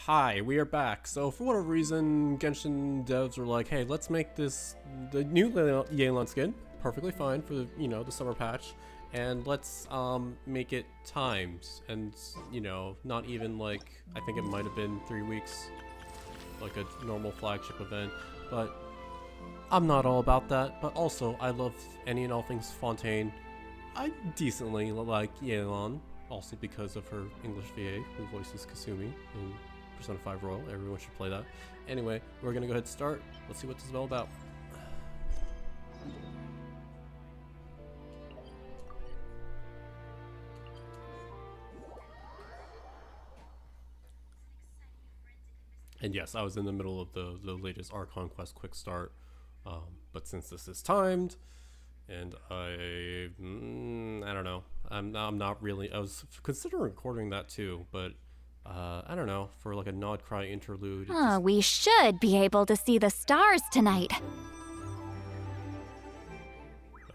Hi, we are back. So for whatever reason, Genshin devs were like, hey, let's make this the new Yelan skin perfectly fine for the summer patch, and let's make it timed and not even like I think it might have been 3 weeks, like a normal flagship event. But I'm not all about that. But also, I love any and all things Fontaine. I decently like Yelan, also because of her English VA who voices Kasumi in Persona 5 Royal. Everyone should play that. Anyway, we're gonna go ahead and start. Let's see what this is all about. And yes, I was in the middle of the latest Archon Quest quick start, but since this is timed, and I don't know, I'm not really. I was considering recording that too, but I don't know, for like a Nod Cry interlude. We should be able to see the stars tonight.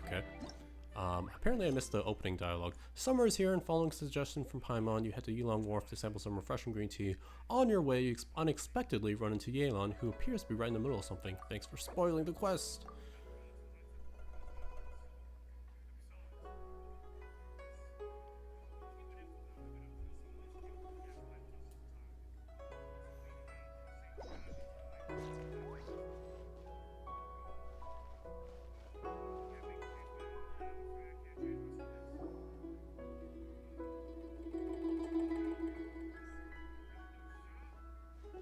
Okay. Apparently I missed the opening dialogue. Summer is here, and following suggestion from Paimon, you head to Yelan Wharf to sample some refreshing green tea. On your way, you unexpectedly run into Yelan, who appears to be right in the middle of something. Thanks for spoiling the quest.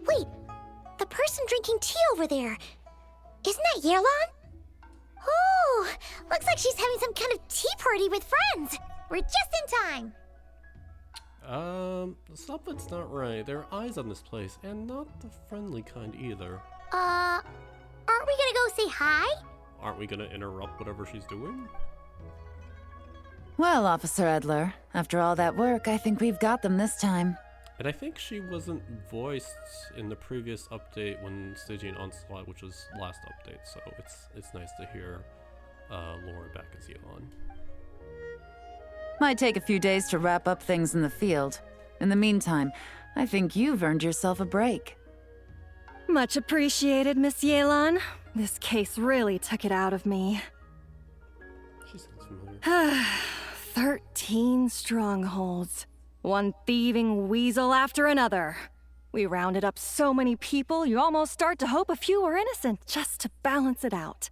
Wait, the person drinking tea over there, isn't that Yelan? Oh, looks like she's having some kind of tea party with friends. We're just in time. Something's not right. There are eyes on this place, and not the friendly kind either. Aren't we gonna go say hi? Aren't we gonna interrupt whatever she's doing? Well, Officer Edler, after all that work, I think we've got them this time. And I think she wasn't voiced in the previous update when Stygian Onslaught, which was last update, so it's nice to hear Laura back as Yelan. Might take a few days to wrap up things in the field. In the meantime, I think you've earned yourself a break. Much appreciated, Miss Yelan. This case really took it out of me. She sounds familiar. 13 strongholds. One thieving weasel after another. We rounded up so many people, you almost start to hope a few were innocent, just to balance it out.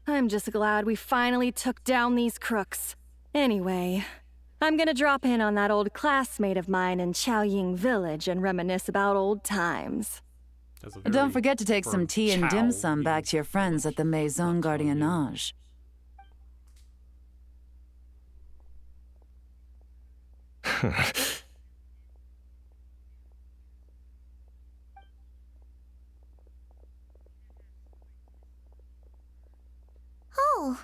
I'm just glad we finally took down these crooks. Anyway, I'm gonna drop in on that old classmate of mine in Chaoying Village and reminisce about old times. Don't forget to take some tea and dim sum back to your friends at the Maison Gardiennage. Oh,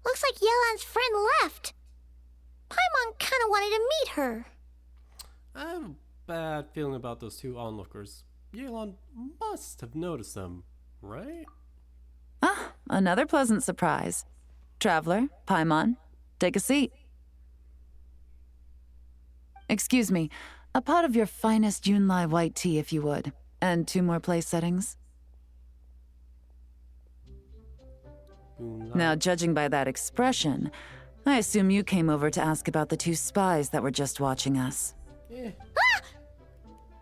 looks like Yelan's friend left. Paimon kinda wanted to meet her. I have a bad feeling about those two onlookers. Yelan must have noticed them, right? Ah, another pleasant surprise. Traveler, Paimon, take a seat. Excuse me, a pot of your finest Yunlai white tea, if you would. And 2 more place settings. Now, judging by that expression, I assume you came over to ask about the 2 spies that were just watching us. Ah!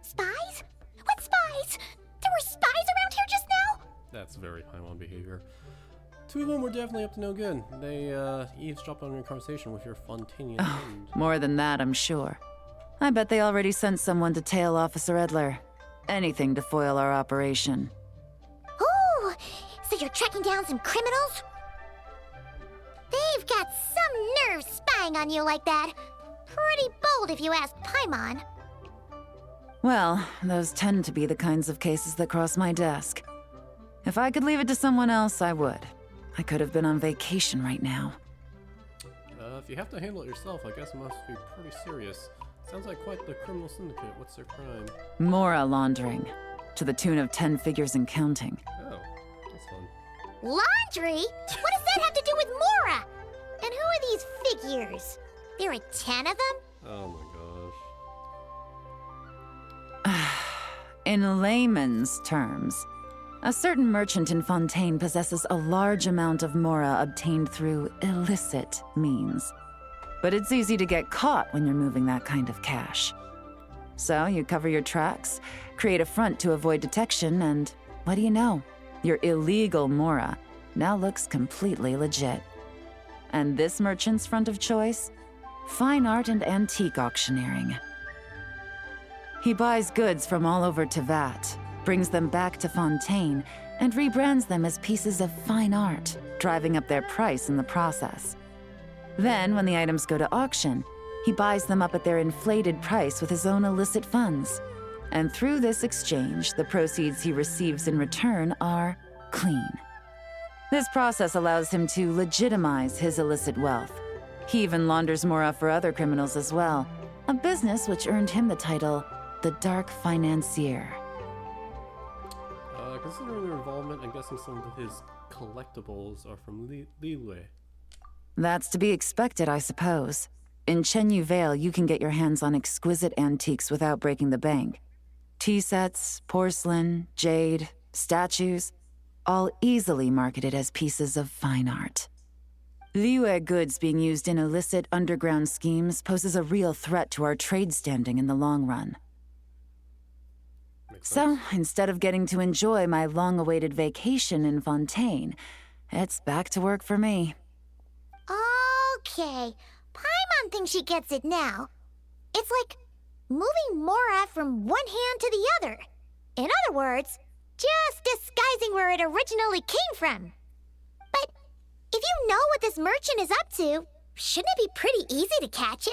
Spies? What spies? There were spies around here just now? That's very Paimon behavior. 2 of them were definitely up to no good. They eavesdropped on your conversation with your Fontanian friend. More than that, I'm sure. I bet they already sent someone to tail Officer Edler. Anything to foil our operation. Oh, so you're tracking down some criminals? They've got some nerve spying on you like that. Pretty bold if you ask Paimon. Well, those tend to be the kinds of cases that cross my desk. If I could leave it to someone else, I would. I could have been on vacation right now. If you have to handle it yourself, I guess it must be pretty serious. Sounds like quite the criminal syndicate. What's their crime? Mora laundering. To the tune of 10 figures and counting. Oh, that's fun. Laundry? What does that have to do with Mora? And who are these figures? There are 10 of them? Oh my gosh. In layman's terms, a certain merchant in Fontaine possesses a large amount of mora obtained through illicit means. But it's easy to get caught when you're moving that kind of cash. So you cover your tracks, create a front to avoid detection, and what do you know? Your illegal mora now looks completely legit. And this merchant's front of choice? Fine art and antique auctioneering. He buys goods from all over Tevat, brings them back to Fontaine, and rebrands them as pieces of fine art, driving up their price in the process. Then, when the items go to auction, he buys them up at their inflated price with his own illicit funds. And through this exchange, the proceeds he receives in return are clean. This process allows him to legitimize his illicit wealth. He even launders mora for other criminals as well, a business which earned him the title the Dark Financier. Considering their involvement, I'm guessing some of his collectibles are from Liyue. That's to be expected, I suppose. In Chenyu Vale, you can get your hands on exquisite antiques without breaking the bank. Tea sets, porcelain, jade, statues, all easily marketed as pieces of fine art. Liyue goods being used in illicit underground schemes poses a real threat to our trade standing in the long run. So, instead of getting to enjoy my long-awaited vacation in Fontaine, it's back to work for me. Okay, Paimon thinks she gets it now. It's like moving mora from one hand to the other. In other words, just disguising where it originally came from. But if you know what this merchant is up to, shouldn't it be pretty easy to catch him?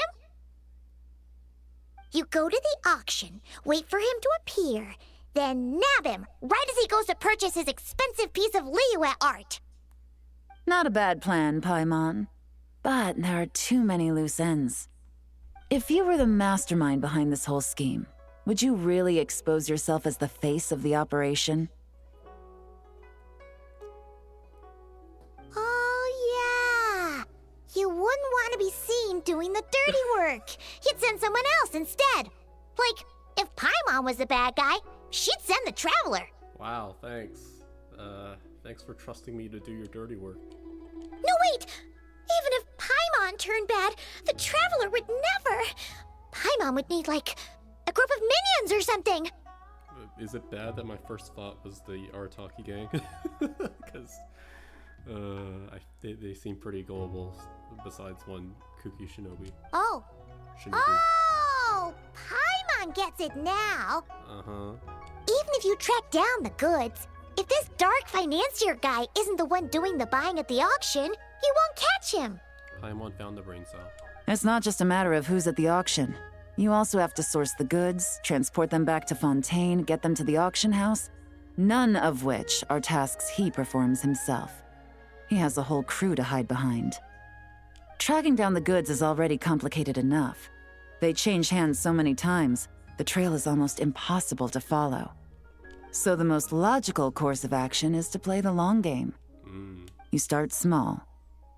You go to the auction, wait for him to appear, then nab him right as he goes to purchase his expensive piece of Liyue art. Not a bad plan, Paimon. But there are too many loose ends. If you were the mastermind behind this whole scheme, would you really expose yourself as the face of the operation? Oh, yeah. You wouldn't want to be seen doing the dirty work. You'd send someone else instead. Like, if Paimon was the bad guy, she'd send the Traveler. Wow, thanks. Thanks for trusting me to do your dirty work. No, wait! Even if Paimon turned bad, the Traveler would never. Paimon would need, like, a group of minions or something. Is it bad that my first thought was the Arataki gang? Because they seem pretty gullible, besides one kooky shinobi. Oh. Shinobi. Oh! Paimon gets it now. Uh-huh. Even if you track down the goods, if this dark financier guy isn't the one doing the buying at the auction, you won't catch him. Paimon found the brain cell. It's not just a matter of who's at the auction. You also have to source the goods, transport them back to Fontaine, get them to the auction house, none of which are tasks he performs himself. He has a whole crew to hide behind. Tracking down the goods is already complicated enough. They change hands so many times, the trail is almost impossible to follow. So the most logical course of action is to play the long game. You start small.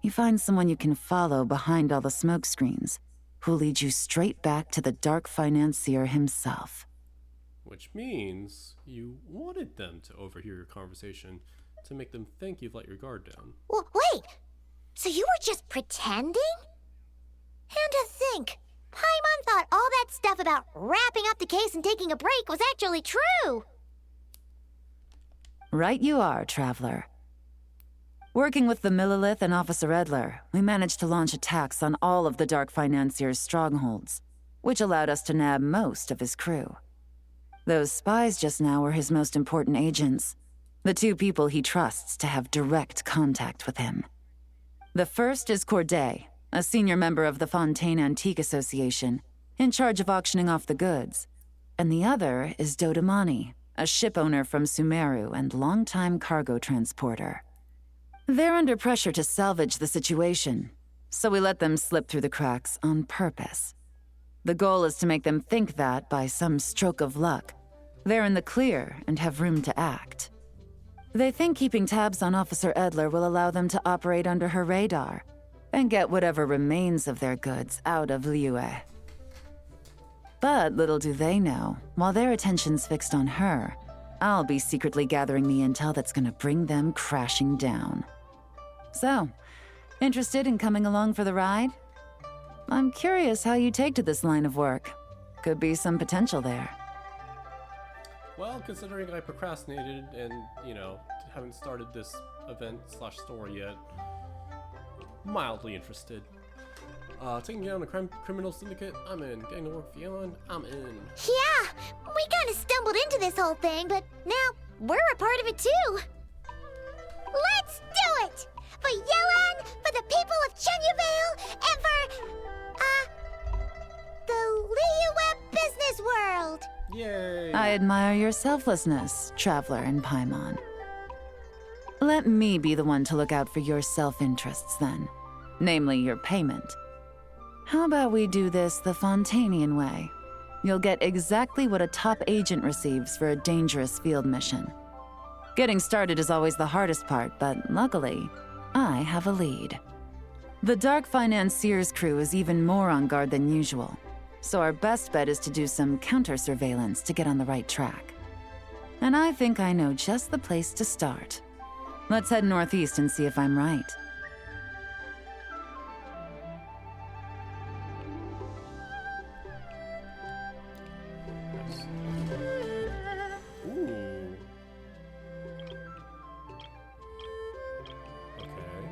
You find someone you can follow behind all the smoke screens, who'll lead you straight back to the Dark Financier himself. Which means you wanted them to overhear your conversation to make them think you've let your guard down. Wait! So you were just pretending? And to think, Paimon thought all that stuff about wrapping up the case and taking a break was actually true! Right you are, Traveler. Working with the Millilith and Officer Edler, we managed to launch attacks on all of the Dark Financier's strongholds, which allowed us to nab most of his crew. Those spies just now were his most important agents, the two people he trusts to have direct contact with him. The first is Corday, a senior member of the Fontaine Antique Association, in charge of auctioning off the goods, and the other is Dodamani, a ship owner from Sumeru and longtime cargo transporter. They're under pressure to salvage the situation, so we let them slip through the cracks on purpose. The goal is to make them think that, by some stroke of luck, they're in the clear and have room to act. They think keeping tabs on Officer Edler will allow them to operate under her radar and get whatever remains of their goods out of Liyue. But little do they know, while their attention's fixed on her, I'll be secretly gathering the intel that's gonna bring them crashing down. So, interested in coming along for the ride? I'm curious how you take to this line of work. Could be some potential there. Well, considering I procrastinated and, you know, haven't started this event/store yet, mildly interested. Taking down a criminal syndicate, I'm in. Getting to work for Yelan, I'm in. Yeah, we kind of stumbled into this whole thing, but now we're a part of it too. Let's do it! For Yelan, for the people of Chenyavale, and for, the Liyue business world! Yay! I admire your selflessness, Traveler in Paimon. Let me be the one to look out for your self-interests then. Namely, your payment. How about we do this the Fontanian way? You'll get exactly what a top agent receives for a dangerous field mission. Getting started is always the hardest part, but luckily, I have a lead. The Dark Financier's crew is even more on guard than usual, so our best bet is to do some counter-surveillance to get on the right track. And I think I know just the place to start. Let's head northeast and see if I'm right. Ooh. Okay.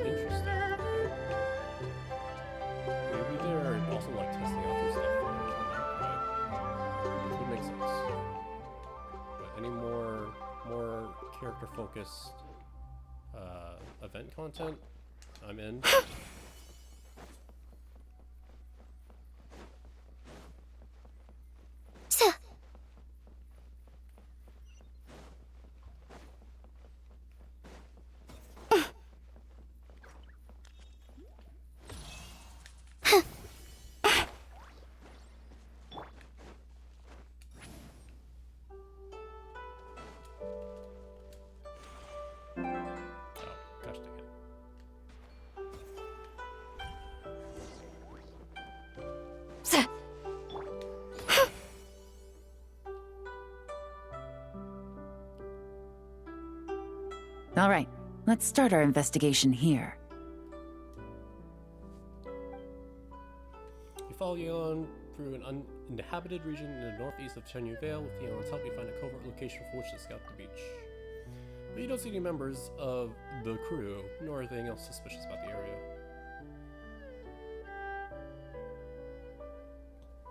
Interesting. Maybe they're also like testing out some stuff for it, which would make sense. But any more character focused event content, I'm in. So, Gosh dang it. All right, let's start our investigation here. You follow Yelan through an uninhabited region in the northeast of Chenyavale. With Yelan's help, you find a covert location for which to scout the beach. But you don't see any members of the crew, nor anything else suspicious about the area.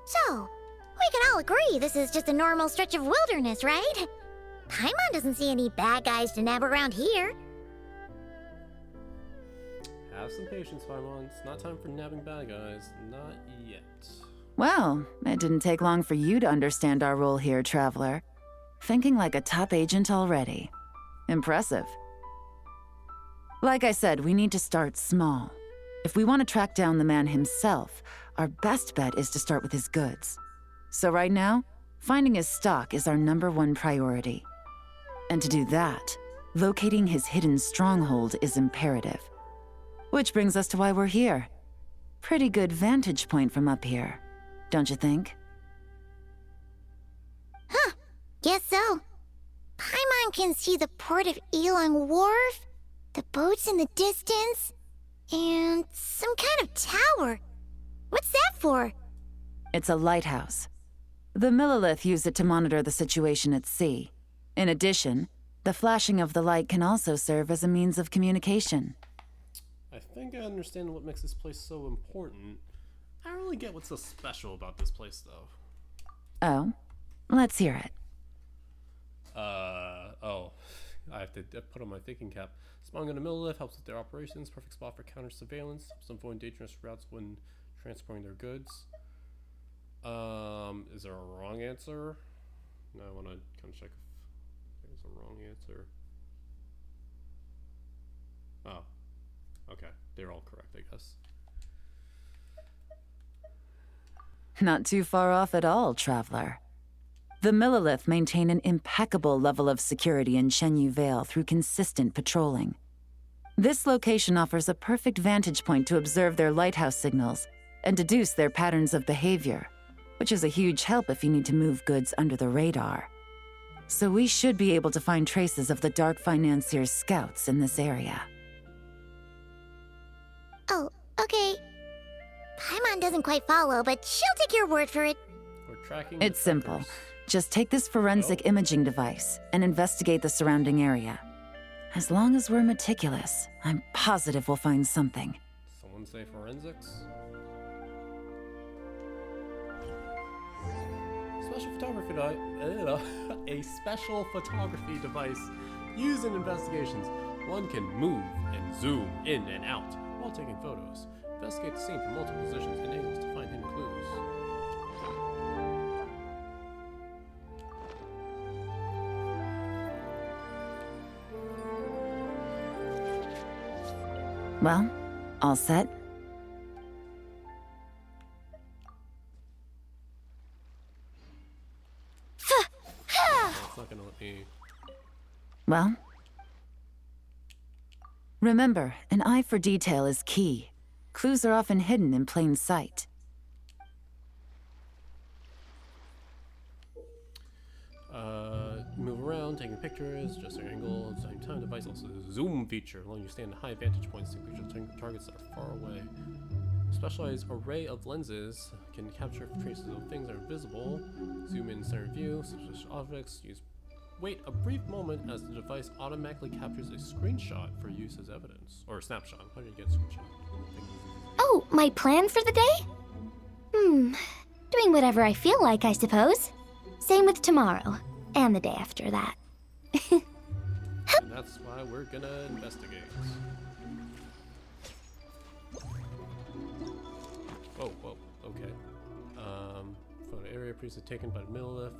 So, we can all agree this is just a normal stretch of wilderness, right? Paimon doesn't see any bad guys to nab around here. Have some patience, Paimon. It's not time for nabbing bad guys. Not yet. Well, it didn't take long for you to understand our role here, Traveler. Thinking like a top agent already. Impressive. Like I said, we need to start small. If we want to track down the man himself, our best bet is to start with his goods. So right now, finding his stock is our #1 priority. And to do that, locating his hidden stronghold is imperative. Which brings us to why we're here. Pretty good vantage point from up here, don't you think? Huh, guess so. Paimon can see the port of Yelan Wharf, the boats in the distance, and some kind of tower. What's that for? It's a lighthouse. The Millilith use it to monitor the situation at sea. In addition, the flashing of the light can also serve as a means of communication. I think I understand what makes this place so important. I don't really get what's so special about this place, though. Oh? Let's hear it. Oh. I have to put on my thinking cap. Spawning on a Millilith helps with their operations. Perfect spot for counter surveillance. Helps them avoid dangerous routes when transporting their goods. Is there a wrong answer? No, I want to kind of check if there's a wrong answer. Oh. Okay. They're all correct, I guess. Not too far off at all, Traveler. The Millilith maintain an impeccable level of security in Shenyu Vale through consistent patrolling. This location offers a perfect vantage point to observe their lighthouse signals and deduce their patterns of behavior, which is a huge help if you need to move goods under the radar. So we should be able to find traces of the Dark Financier's scouts in this area. Oh, okay. Paimon doesn't quite follow, but she'll take your word for it. We're tracking. It's simple. Just take this forensic imaging device and investigate the surrounding area. As long as we're meticulous, I'm positive we'll find something. Someone say forensics? Special photography a special photography device used in investigations. One can move and zoom in and out while taking photos. Investigate the scene from multiple positions and angles to find hidden clues. Well, all set? It's not gonna let me. Well? Remember, an eye for detail is key. Clues are often hidden in plain sight. Move around, taking pictures, adjust your angle. At the same time, the device also has a zoom feature, allowing you to stand at high vantage points to picture targets that are far away. Specialized array of lenses can capture traces of things that are visible. Zoom in center view, such objects. Wait a brief moment as the device automatically captures a screenshot for use as evidence. Or a snapshot. How do you get a screenshot? Oh, my plan for the day? Doing whatever I feel like, I suppose. Same with tomorrow. And the day after that. And that's why we're gonna investigate. Oh, well, okay. Photo area previously taken by the Millilith.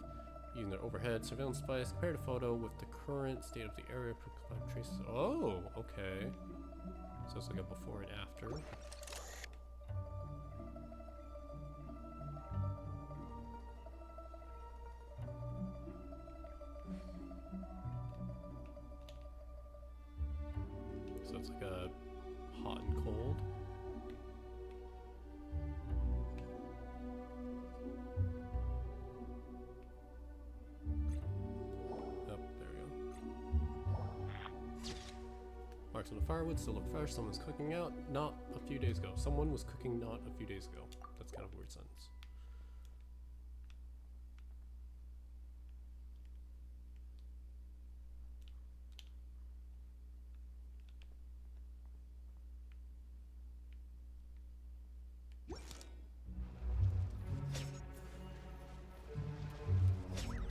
Using their overhead surveillance device, compare the photo with the current state of the area. Traces. Oh, okay. So it's like a before and after. So it's like a hot and cold. Marks on the firewood still look fresh. Someone's cooking out not a few days ago. Someone was cooking not a few days ago. That's kind of a weird sentence.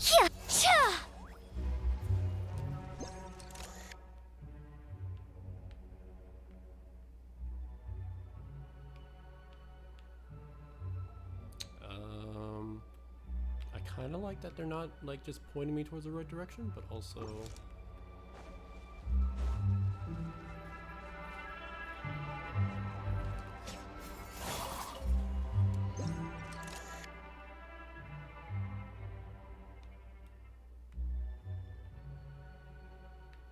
Yeah, yeah. I kind of like that they're not like just pointing me towards the right direction, but also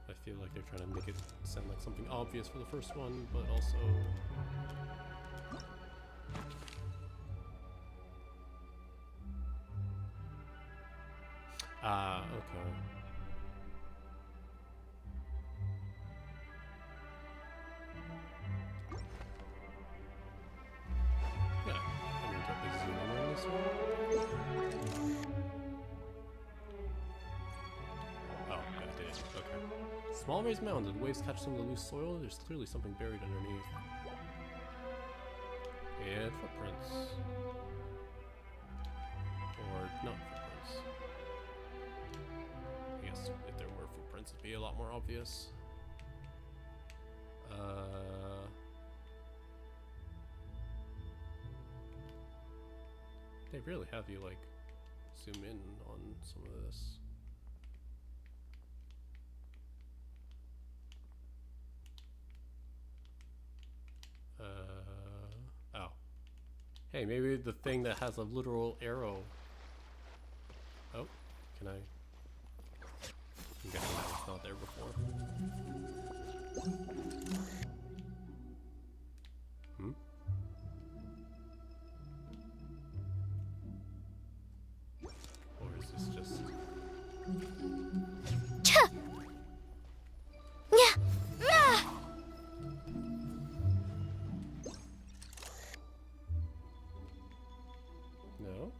I feel like they're trying to make it sound like something obvious for the first one, but also okay. Yeah, I mean, don't they zoom in on this one? Oh, yeah, I did. Okay. Small raised mounds, and waves catch some of the loose soil. There's clearly something buried underneath. And footprints. Or not footprints. I guess if there were footprints, it'd be a lot more obvious. They really have you like zoom in on some of this. Oh. Hey, maybe the thing that has a literal arrow. Oh, Can I? I'm guessing that was not there before. Hmm? Or is this just... No?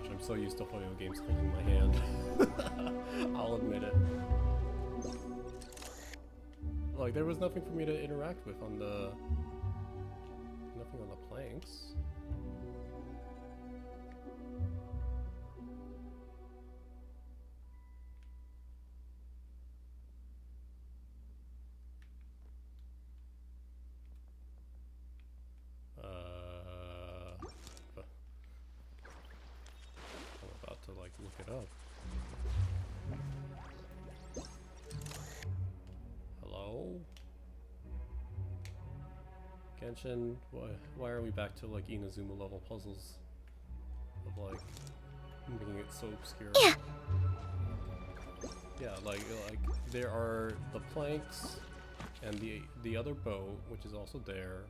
I'm so used to Hoyo games holding my hand. I'll admit it. Like, there was nothing for me to interact with on the... Nothing on the planks. Look it up. Hello? Genshin, why are we back to like Inazuma level puzzles? Of like making it so obscure. Yeah. Yeah, like there are the planks and the other boat, which is also there.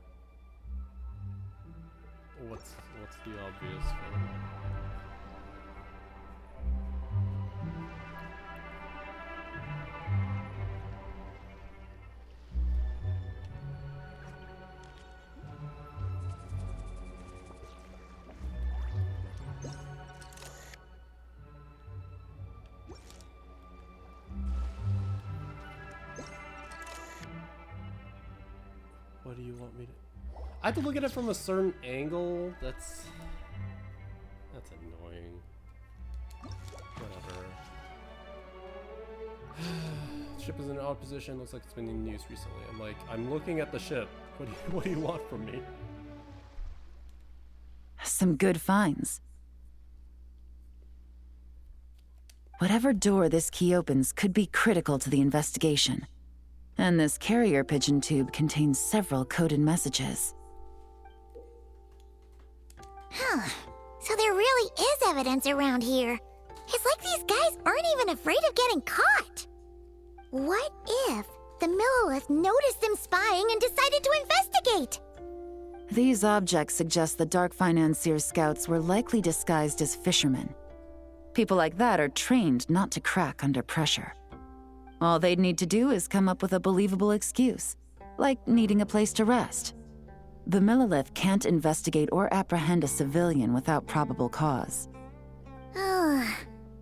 What's the obvious one? What do you want me to... I have to look at it from a certain angle? That's annoying. Whatever. Ship is in an odd position. Looks like it's been in use recently. I'm like, I'm looking at the ship. What do you want from me? Some good finds. Whatever door this key opens could be critical to the investigation. And this carrier pigeon tube contains several coded messages. Huh. So there really is evidence around here. It's like these guys aren't even afraid of getting caught. What if the Millilith noticed them spying and decided to investigate? These objects suggest the Dark Financier scouts were likely disguised as fishermen. People like that are trained not to crack under pressure. All they'd need to do is come up with a believable excuse, like needing a place to rest. The Millilith can't investigate or apprehend a civilian without probable cause. Oh,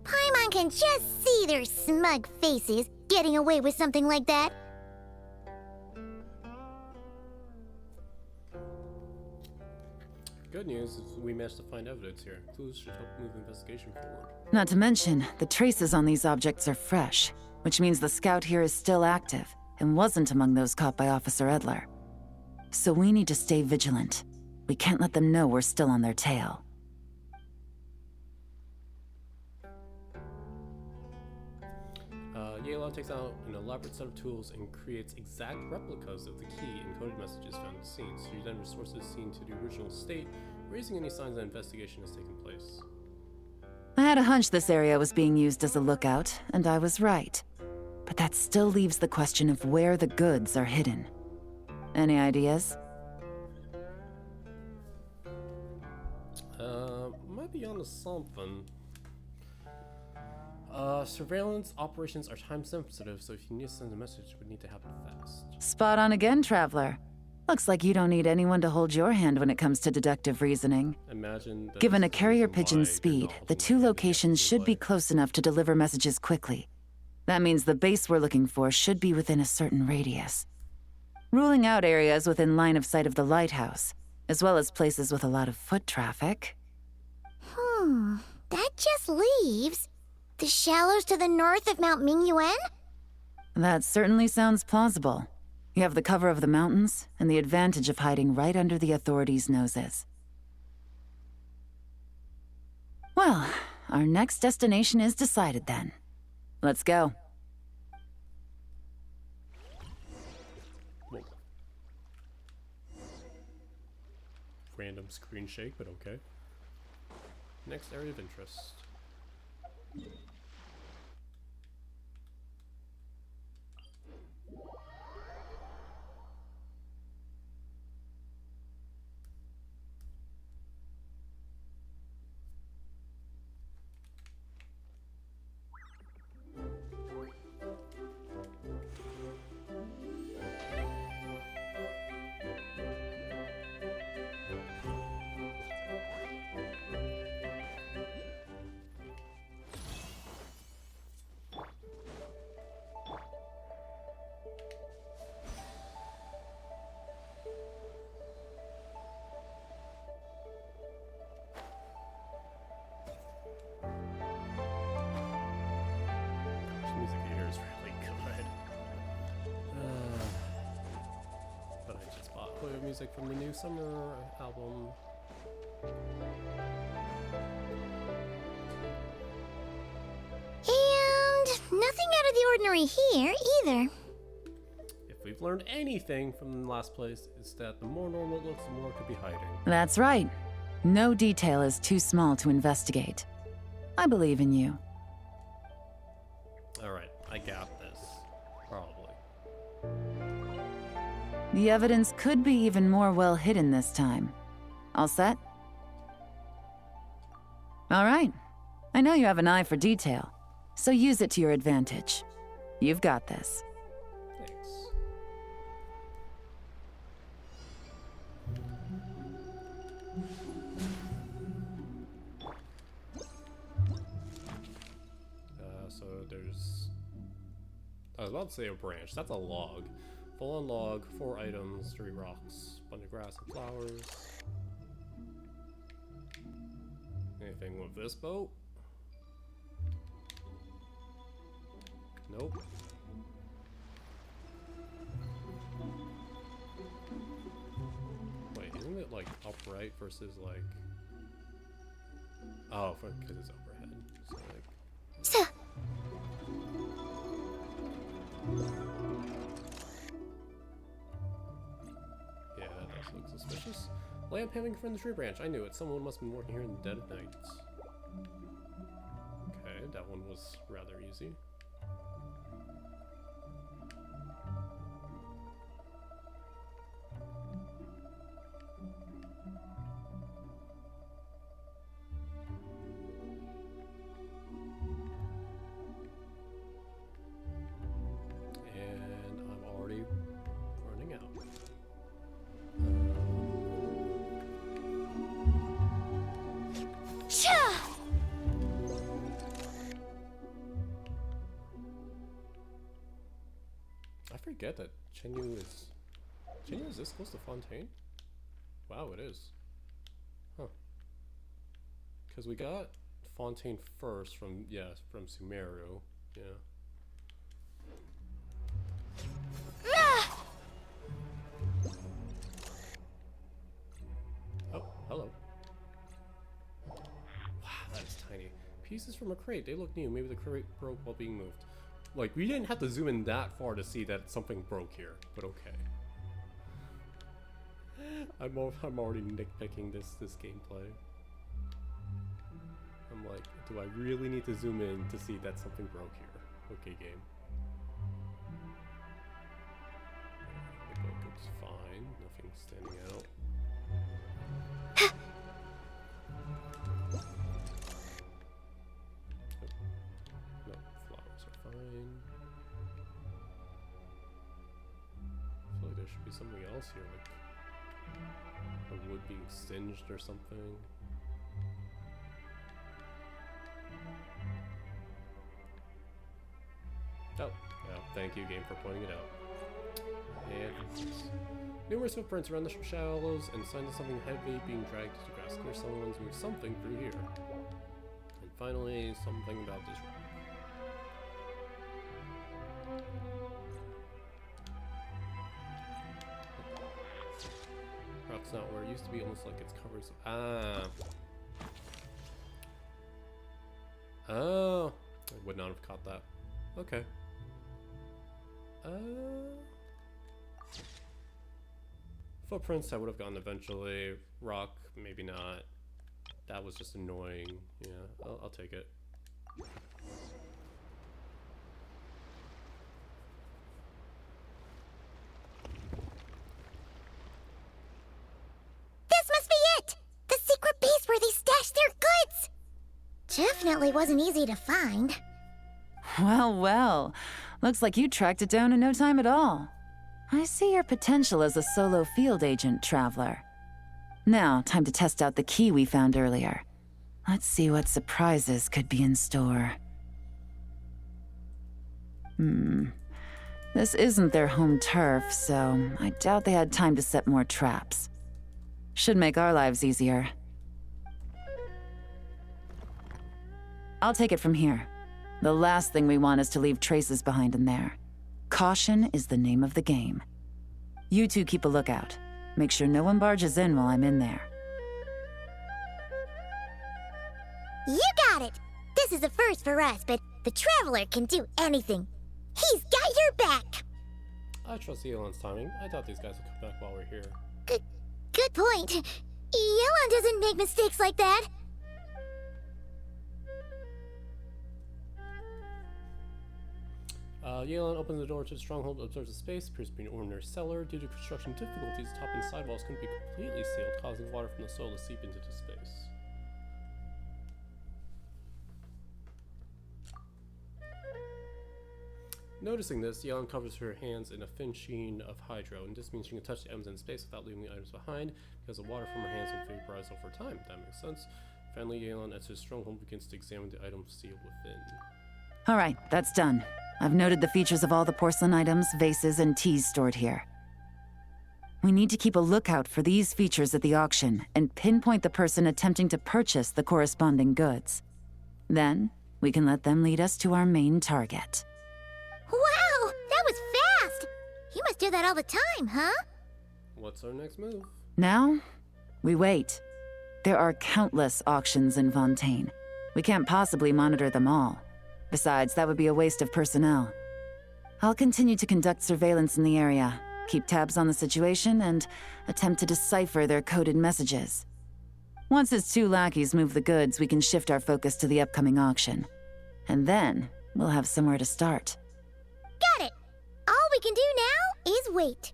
Paimon can just see their smug faces getting away with something like that. Good news is we managed to find evidence here. Clues should help move the investigation forward. Not to mention, the traces on these objects are fresh, which means the scout here is still active and wasn't among those caught by Officer Edler. So we need to stay vigilant. We can't let them know we're still on their tail. Yelan takes out an elaborate set of tools and creates exact replicas of the key encoded messages found at the scene. She then restores the scene to the original state, raising any signs that investigation has taken place. I had a hunch this area was being used as a lookout, and I was right. But that still leaves the question of where the goods are hidden. Any ideas? Might be onto something. Surveillance operations are time sensitive, so if you need to send a message, it would need to happen fast. Spot on again, Traveler. Looks like you don't need anyone to hold your hand when it comes to deductive reasoning. Imagine that Given a this is the carrier reason why pigeon's you're speed, not the holding two my hand locations against should be like- close enough to deliver messages quickly. That means the base we're looking for should be within a certain radius. Ruling out areas within line of sight of the lighthouse, as well as places with a lot of foot traffic. That just leaves the shallows to the north of Mount Mingyuan? That certainly sounds plausible. You have the cover of the mountains, and the advantage of hiding right under the authorities' noses. Well, our next destination is decided then. Let's go. Whoa. Random screen shake, but okay. Next area of interest. Music here is really good. But I just bought music from the new summer album. And nothing out of the ordinary here, either. If we've learned anything from the last place, it's that the more normal it looks, the more it could be hiding. That's right. No detail is too small to investigate. I believe in you. Alright, I got this. Probably. The evidence could be even more well hidden this time. All set? All right. I know you have an eye for detail, so use it to your advantage. You've got this. Thanks. So there's... I was about to say a branch. That's a log. Full-on log, 4 items, 3 rocks, bunch of grass and flowers. Anything with this boat? Nope. Wait, isn't it like upright versus like... Oh, because it's overhead. So like... So, Yeah, that does look suspicious. Lamp hanging from the tree branch. I knew it. Someone must have been working here in the dead of night. Okay, that one was rather easy. And I'm already running out. I forget that Chenyu is this close to Fontaine? Wow, it is. Huh. Because we got Fontaine first from Sumeru. Yeah. Oh, hello. Wow, that is tiny. Pieces from a crate. They look new. Maybe the crate broke while being moved. Like, we didn't have to zoom in that far to see that something broke here, but okay. I'm already nitpicking this gameplay. I'm like, do I really need to zoom in to see that something broke here? Okay, game. The boat looks fine. Nothing standing out. No, flowers are fine. I feel like there should be something else here, like a wood being singed or something. Oh, yeah, thank you, game, for pointing it out. And numerous footprints around the shallows and signs of something heavy being dragged to the grass. Clear someone's moved something through here. And finally, something about this rock. Rock's not where it used to be, almost like it's covered. Oh, I would not have caught that. Okay. Footprints I would have gotten eventually. Rock, maybe not. That was just annoying. Yeah, I'll take it. This must be it! The secret base where they stash their goods! Definitely wasn't easy to find. Well, well. Looks like you tracked it down in no time at all. I see your potential as a solo field agent, Traveler. Now, time to test out the key we found earlier. Let's see what surprises could be in store. This isn't their home turf, so I doubt they had time to set more traps. Should make our lives easier. I'll take it from here. The last thing we want is to leave traces behind in there. Caution is the name of the game. You two keep a lookout. Make sure no one barges in while I'm in there. You got it! This is a first for us, but the Traveler can do anything. He's got your back! I trust Yelan's timing. I doubt these guys will come back while we're here. Good point. Yelan doesn't make mistakes like that. Yelan opens the door to the stronghold, observes the space, appears to be an ordinary cellar. Due to construction difficulties, top and side walls couldn't be completely sealed, causing water from the soil to seep into the space. Noticing this, Yelan covers her hands in a thin sheen of hydro, and this means she can touch the items in space without leaving the items behind, because the water from her hands will vaporize over time. That makes sense. Finally, Yelan enters the stronghold and begins to examine the items sealed within. All right, that's done. I've noted the features of all the porcelain items, vases, and teas stored here. We need to keep a lookout for these features at the auction and pinpoint the person attempting to purchase the corresponding goods. Then, we can let them lead us to our main target. Wow, that was fast! You must do that all the time, huh? What's our next move? Now, we wait. There are countless auctions in Fontaine. We can't possibly monitor them all. Besides, that would be a waste of personnel. I'll continue to conduct surveillance in the area, keep tabs on the situation, and attempt to decipher their coded messages. Once his two lackeys move the goods, we can shift our focus to the upcoming auction. And then, we'll have somewhere to start. Got it! All we can do now is wait.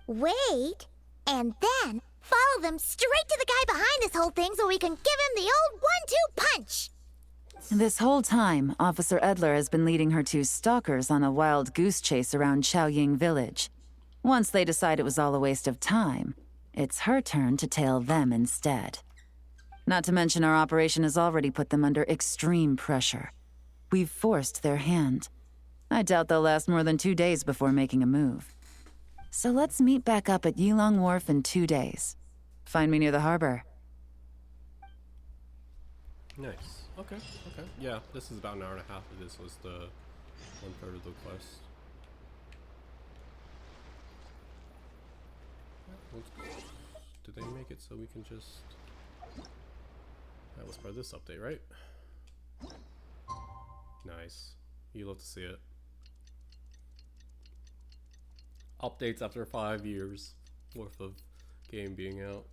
Wait, and then follow them straight to the guy behind this whole thing so we can give him the old 1-2 punch! This whole time, Officer Edler has been leading her two stalkers on a wild goose chase around Chaoying village. Once they decide it was all a waste of time, it's her turn to tail them instead. Not to mention our operation has already put them under extreme pressure. We've forced their hand. I doubt they'll last more than 2 days before making a move. So let's meet back up at Yilong Wharf in 2 days. Find me near the harbor. Nice. Okay. Yeah, this is about an hour and a half. This was the 1/3 of the quest. Did they make it so we can just... That was part of this update, right? Nice. You love to see it. Updates after 5 years worth of game being out.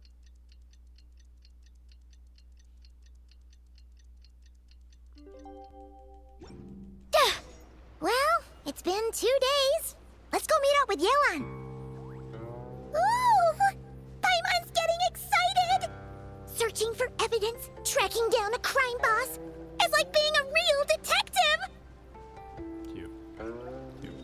Well, it's been 2 days. Let's go meet up with Yelan. Ooh! Paimon's getting excited! Searching for evidence, tracking down a crime boss. It's like being a real detective! Cute. Cute.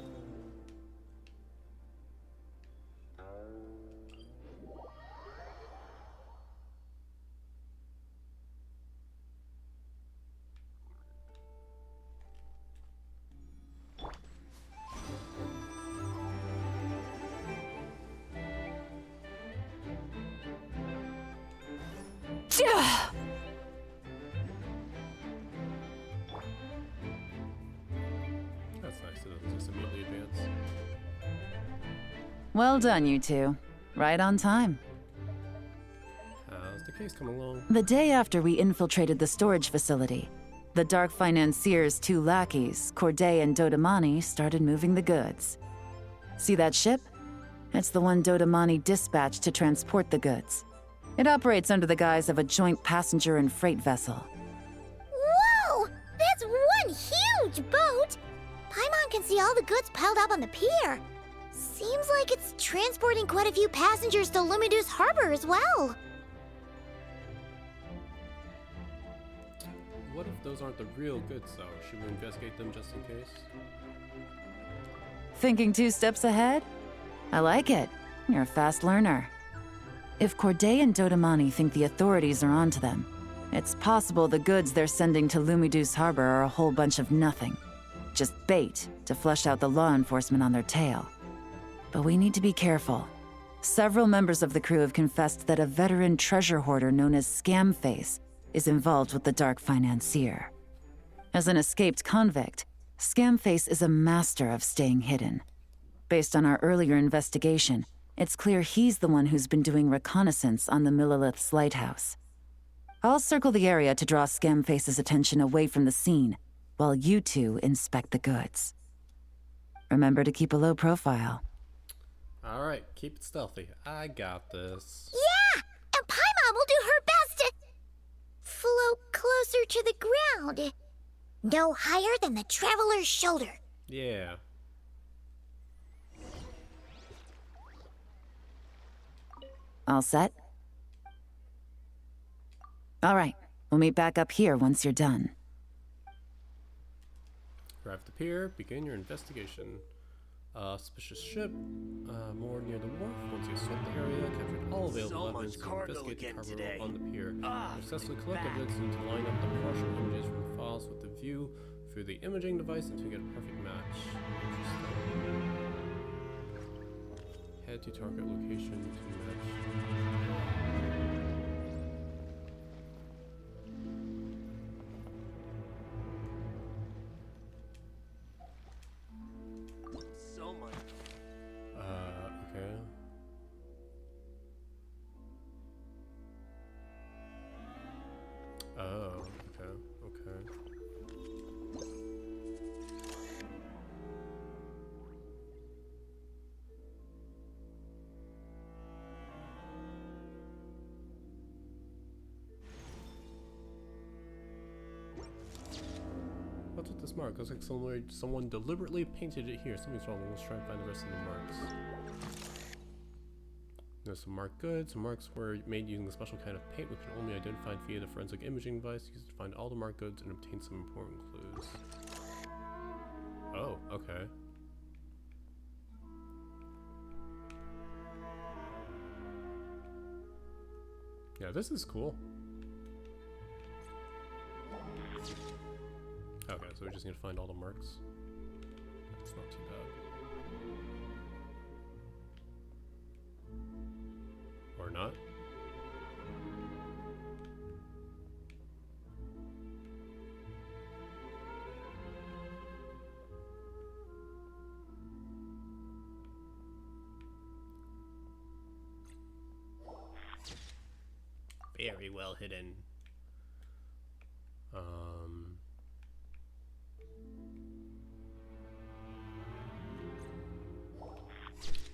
Well done, you two. Right on time. How's the case coming along? The day after we infiltrated the storage facility, the Dark Financier's two lackeys, Corday and Dodamani, started moving the goods. See that ship? It's the one Dodamani dispatched to transport the goods. It operates under the guise of a joint passenger and freight vessel. Whoa! That's one huge boat! Paimon can see all the goods piled up on the pier. Seems like it's transporting quite a few passengers to Lumidu's harbor as well. What if those aren't the real goods, though? Should we investigate them just in case? Thinking 2 steps ahead? I like it. You're a fast learner. If Corday and Dodamani think the authorities are onto them, it's possible the goods they're sending to Lumidu's harbor are a whole bunch of nothing. Just bait to flush out the law enforcement on their tail. But we need to be careful. Several members of the crew have confessed that a veteran treasure hoarder known as Scamface is involved with the Dark Financier. As an escaped convict, Scamface is a master of staying hidden. Based on our earlier investigation, it's clear he's the one who's been doing reconnaissance on the Millilith's lighthouse. I'll circle the area to draw Scamface's attention away from the scene, while you two inspect the goods. Remember to keep a low profile. Alright, keep it stealthy. I got this. Yeah! And Paimon will do her best to float closer to the ground. No higher than the traveler's shoulder. Yeah. All set? All right, we'll meet back up here once you're done. Arrive at the pier, begin your investigation. Suspicious ship, moored near the wharf. Once you swept the area, captured all available evidence, and investigate the cargo on the pier. Successfully collect evidence and to line up the partial images from the files with the view through the imaging device until you get a perfect match. Interesting. Head to target location to match. Okay. Oh, okay. What's with this mark? Looks like someone deliberately painted it here. Something's wrong. Let's try and find the rest of the marks. There's some marked goods. Some marks were made using a special kind of paint which can only be identified via the forensic imaging device used to find all the marked goods and obtain some important clues. Oh, okay. Yeah, this is cool. Okay, so we're just gonna find all the marks. That's not too bad. Or not. Very well hidden.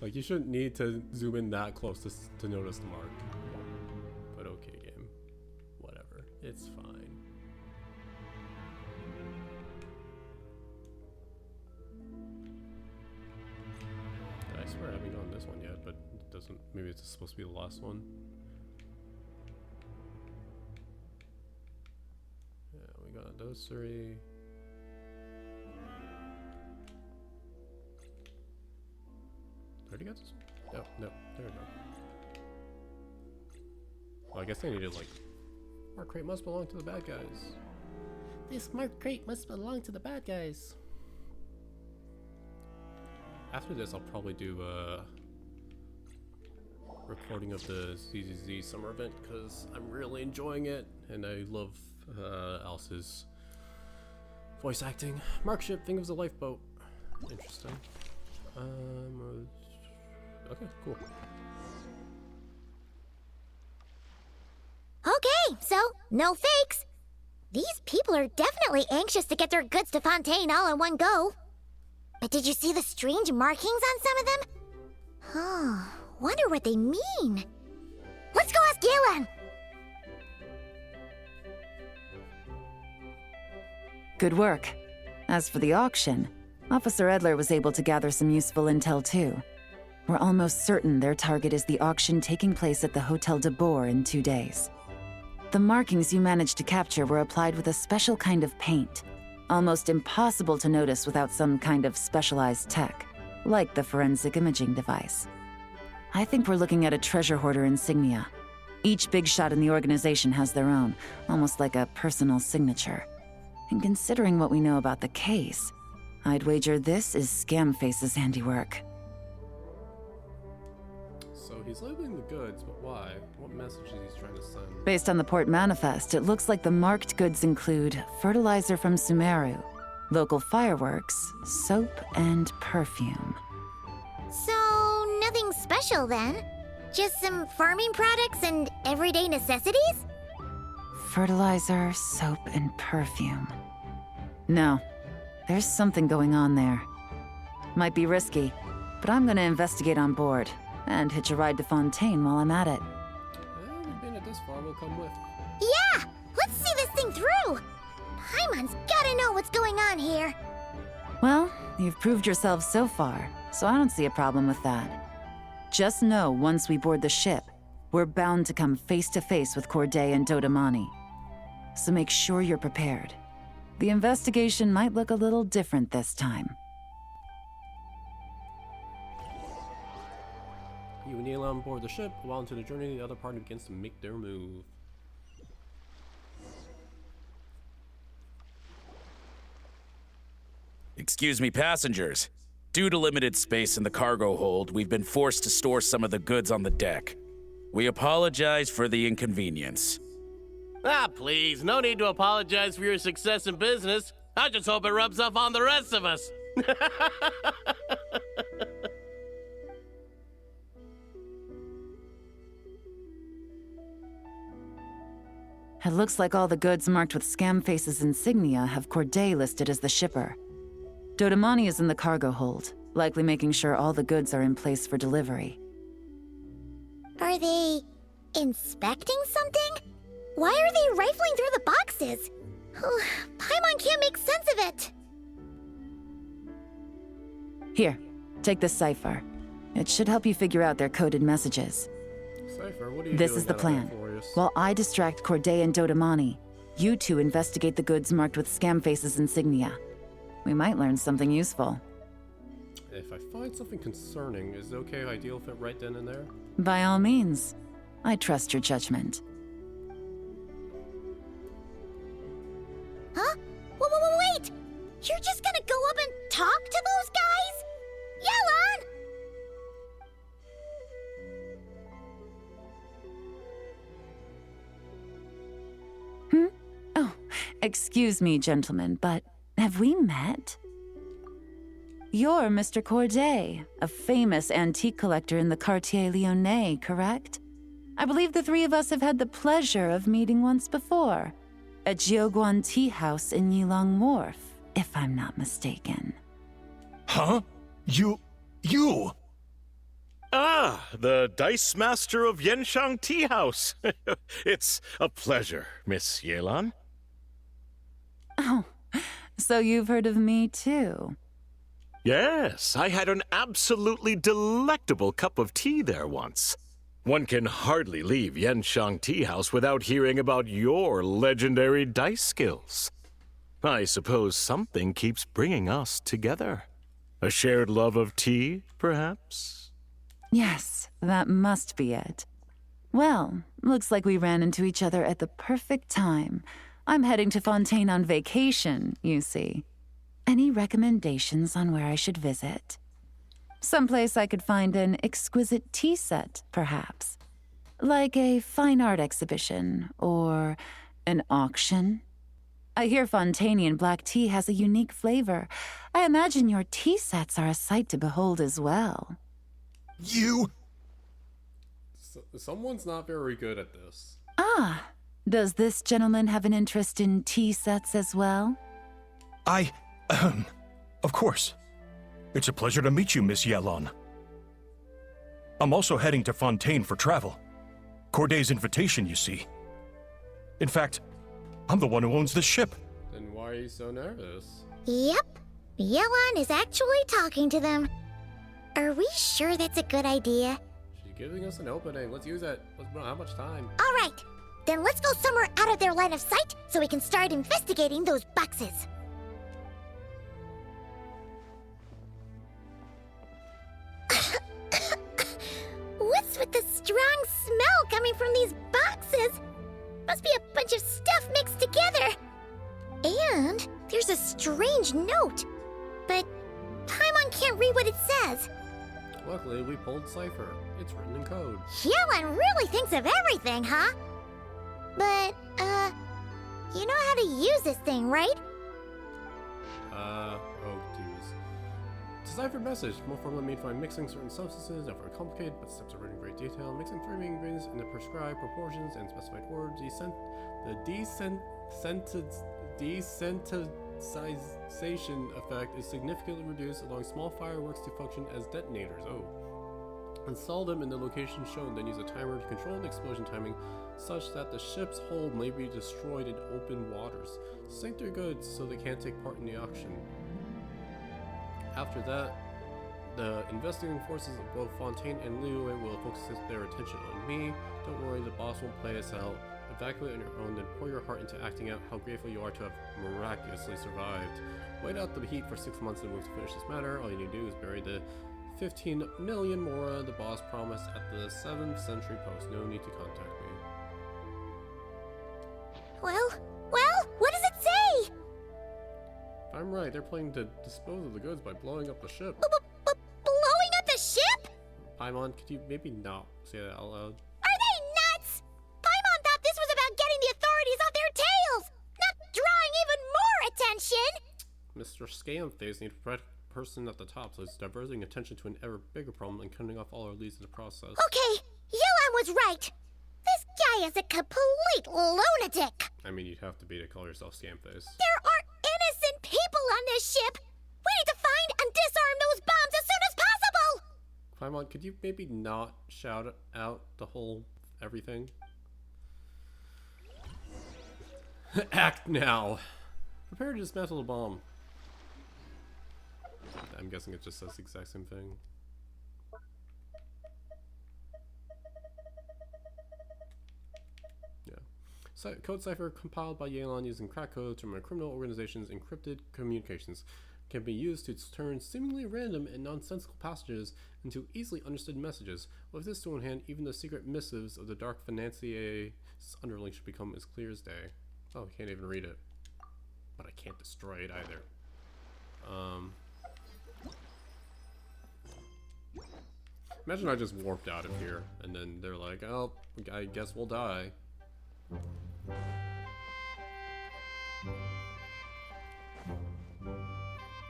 Like, you shouldn't need to zoom in that close to notice the mark. But okay, game. Whatever. It's fine. I swear I haven't gone this one yet, but it doesn't. Maybe it's supposed to be the last one. Yeah, we got those 3. Already got this one? No, there we go. Well, I guess they needed, like, mark crate must belong to the bad guys. This mark crate must belong to the bad guys. After this, I'll probably do a recording of the ZZZ summer event because I'm really enjoying it and I love Alice's voice acting. Mark ship, think of as a lifeboat. Interesting. Okay, Okay, cool. Okay, so no fakes. These people are definitely anxious to get their goods to Fontaine all in one go. But did you see the strange markings on some of them? Oh, wonder what they mean. Let's go ask Yelan! Good work. As for the auction, Officer Edler was able to gather some useful intel too. We're almost certain their target is the auction taking place at the Hotel de Boer in 2 days. The markings you managed to capture were applied with a special kind of paint, almost impossible to notice without some kind of specialized tech, like the forensic imaging device. I think we're looking at a treasure hoarder insignia. Each big shot in the organization has their own, almost like a personal signature. And considering what we know about the case, I'd wager this is Scamface's handiwork. So he's labeling the goods, but why? What message is he trying to send? Based on the port manifest, it looks like the marked goods include fertilizer from Sumeru, local fireworks, soap, and perfume. So, nothing special then? Just some farming products and everyday necessities? Fertilizer, soap, and perfume. No, there's something going on there. Might be risky, but I'm gonna investigate on board and hitch a ride to Fontaine while I'm at it. We've been it this far, we'll come with. Yeah! Let's see this thing through! Paimon's gotta know what's going on here. Well, you've proved yourself so far, so I don't see a problem with that. Just know once we board the ship, we're bound to come face to face with Corday and Dodamani. So make sure you're prepared. The investigation might look a little different this time. You and Yelan board the ship. While into the journey, the other party begins to make their move. Excuse me, passengers. Due to limited space in the cargo hold, we've been forced to store some of the goods on the deck. We apologize for the inconvenience. Ah, please, no need to apologize for your success in business. I just hope it rubs off on the rest of us. It looks like all the goods marked with Scamface's insignia have Corday listed as the shipper. Dodamani is in the cargo hold, likely making sure all the goods are in place for delivery. Are they inspecting something? Why are they rifling through the boxes? Paimon can't make sense of it. Here, take this cipher. It should help you figure out their coded messages. Cipher, what are you This doing is the down plan. there, Glorious? While I distract Corday and Dodamani, you two investigate the goods marked with Scamface's insignia. We might learn something useful. If I find something concerning, is it okay if I deal with it right then and there? By all means. I trust your judgment. Huh? Wait! You're just gonna go up and talk to those guys? Yelan! Oh, excuse me, gentlemen, but have we met? You're Mr. Corday, a famous antique collector in the Quartier Lyonnais, correct? I believe the three of us have had the pleasure of meeting once before, at Jiuguan Tea House in Yilong Wharf, if I'm not mistaken. Huh? You... Ah, the Dice Master of Yenshang Tea House. It's a pleasure, Miss Yelan. Oh, so you've heard of me too? Yes, I had an absolutely delectable cup of tea there once. One can hardly leave Yenshang Tea House without hearing about your legendary dice skills. I suppose something keeps bringing us together. A shared love of tea, perhaps? Yes, that must be it. Well, looks like we ran into each other at the perfect time. I'm heading to Fontaine on vacation, you see. Any recommendations on where I should visit? Someplace I could find an exquisite tea set, perhaps. Like a fine art exhibition, or an auction. I hear Fontainian black tea has a unique flavor. I imagine your tea sets are a sight to behold as well. You? Someone's not very good at this. Ah, does this gentleman have an interest in tea sets as well? Of course. It's a pleasure to meet you, Miss Yelan. I'm also heading to Fontaine for travel. Corday's invitation, you see. In fact, I'm the one who owns the ship. Then why are you so nervous? Yep. Yelan is actually talking to them. Are we sure that's a good idea? She's giving us an opening. Let's use it. We don't have much time. All right. Then let's go somewhere out of their line of sight so we can start investigating those boxes. What's with the strong smell coming from these boxes? Must be a bunch of stuff mixed together. And there's a strange note. But Paimon can't read what it says. Luckily, we pulled Cipher. It's written in code. Yelan really thinks of everything, huh? But, you know how to use this thing, right? Oh, geez. Deciphered message. More formula made by mixing certain substances that are complicated, but steps are written in great detail. Mixing 3 main ingredients in the prescribed proportions and specified order. The desensitization effect is significantly reduced, allowing small fireworks to function as detonators. Oh. Install them in the location shown, then use a timer to control the explosion timing such that the ship's hull may be destroyed in open waters. Sink their goods so they can't take part in the auction. After that, the investigating forces of both Fontaine and Liyue will focus their attention on me. Don't worry, the boss won't play us out. Evacuate on your own, then pour your heart into acting out how grateful you are to have miraculously survived. Wait out the heat for 6 months and move to finish this matter. All you need to do is bury the 15 million mora the boss promised at the 7th century post. No need to contact me. Well, what does it say? If I'm right, they're planning to dispose of the goods by blowing up the ship. Blowing up the ship? Paimon, could you maybe not say that out loud? Are they nuts? Paimon thought this was about getting the authorities off their tails, not drawing even more attention. Mr. Scamface needs to protect the person at the top, so it's diverting attention to an ever bigger problem and cutting off all our leads in the process. Okay, Yelan was right. This guy is a complete lunatic. I mean, you'd have to be to call yourself Scamface. There are innocent people on this ship. We need to find and disarm those bombs as soon as possible. Paimon, could you maybe not shout out the whole everything? Act now. Prepare to dismantle the bomb. I'm guessing it just says the exact same thing. Yeah. Code Cipher compiled by Yelan using crack codes from a criminal organization's encrypted communications can be used to turn seemingly random and nonsensical passages into easily understood messages. With this tool in hand, even the secret missives of the dark financier's underling should become as clear as day. Oh, I can't even read it. But I can't destroy it either. Imagine I just warped out of here, and then they're like, oh, I guess we'll die.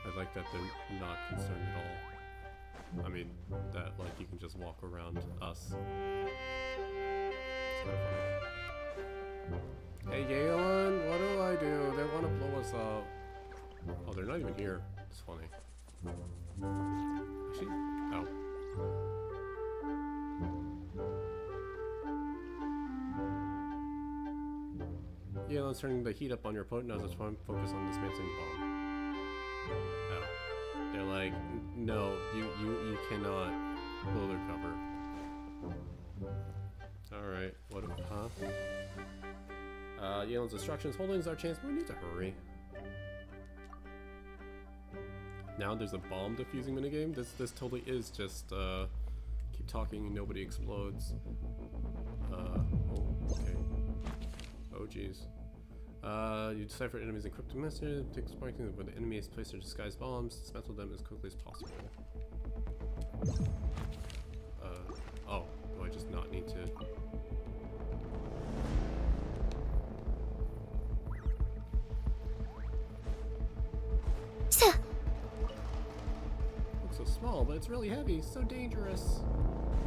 I like that they're not concerned at all. I mean, that, like, you can just walk around us. It's kind of funny. Hey, Yelan, what do I do? They want to blow us up. Oh, they're not even here. It's funny. Actually, oh. Yelan's turning the heat up on your opponent. Now it's fun. Focus on dismantling the bomb. Oh. They're like, no, you cannot blow their cover. Alright, what, huh? Yelan's instructions. Holding's our chance, but we need to hurry. Now there's a bomb defusing minigame. This totally is just, keep talking and nobody explodes. Oh, okay. Oh, jeez. You decipher enemies' encrypted messages, take sparking where the enemy has placed their disguised bombs, dismantle them as quickly as possible. Oh, do I just not need to? Looks so small, but It's really heavy, so dangerous.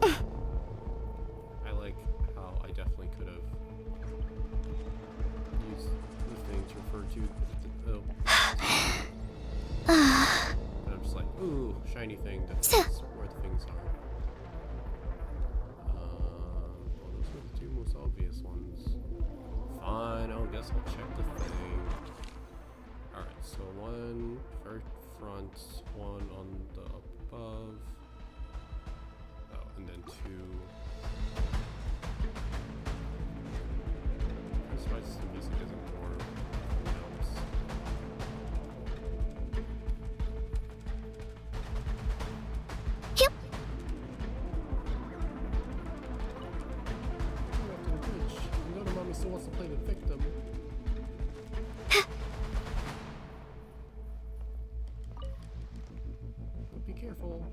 I like how I definitely could have used the thing to refer to the, and I'm just like, ooh, shiny thing. That's where the things are. Well, those were the two most obvious ones. Fine, I guess I'll check the thing. Alright, so one front, one on the above. Oh, and then two. I'm surprised the music isn't more notes. Yep. After the bridge, I know the mommy still wants to play the victim. But be careful.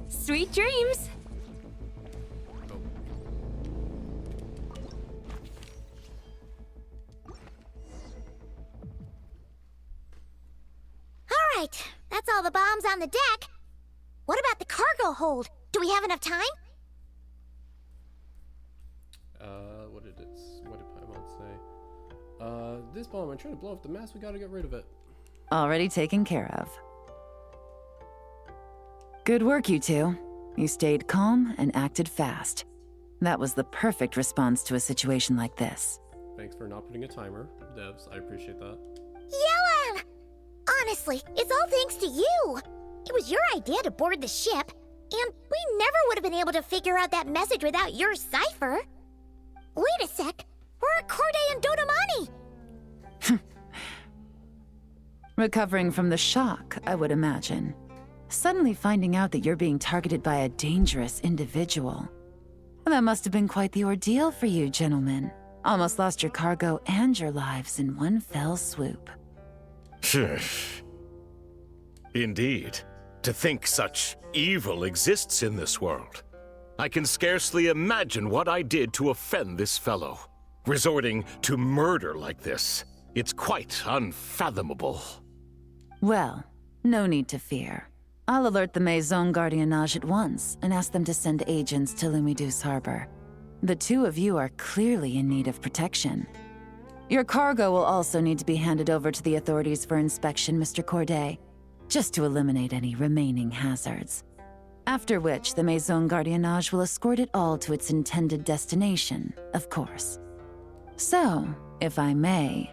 Sweet dreams! Oh. All right, that's all the bombs on the deck. What about the cargo hold? Do we have enough time? What did Paimon say? This bomb, I'm trying to blow up the mast, we gotta get rid of it. Already taken care of. Good work, you two. You stayed calm and acted fast. That was the perfect response to a situation like this. Thanks for not putting a timer, devs, I appreciate that. Yelan! Honestly, it's all thanks to you. It was your idea to board the ship, and we never would have been able to figure out that message without your cipher. Wait a sec. Where are Corday and Dodamani? Recovering from the shock, I would imagine. Suddenly finding out that you're being targeted by a dangerous individual. That must have been quite the ordeal for you, gentlemen. Almost lost your cargo and your lives in one fell swoop. Indeed. To think such evil exists in this world. I can scarcely imagine what I did to offend this fellow. Resorting to murder like this. It's quite unfathomable. Well, no need to fear. I'll alert the Maison Gardiennage at once and ask them to send agents to Lumidus Harbor. The two of you are clearly in need of protection. Your cargo will also need to be handed over to the authorities for inspection, Mr. Corday, just to eliminate any remaining hazards. After which, the Maison Gardiennage will escort it all to its intended destination, of course. So, if I may,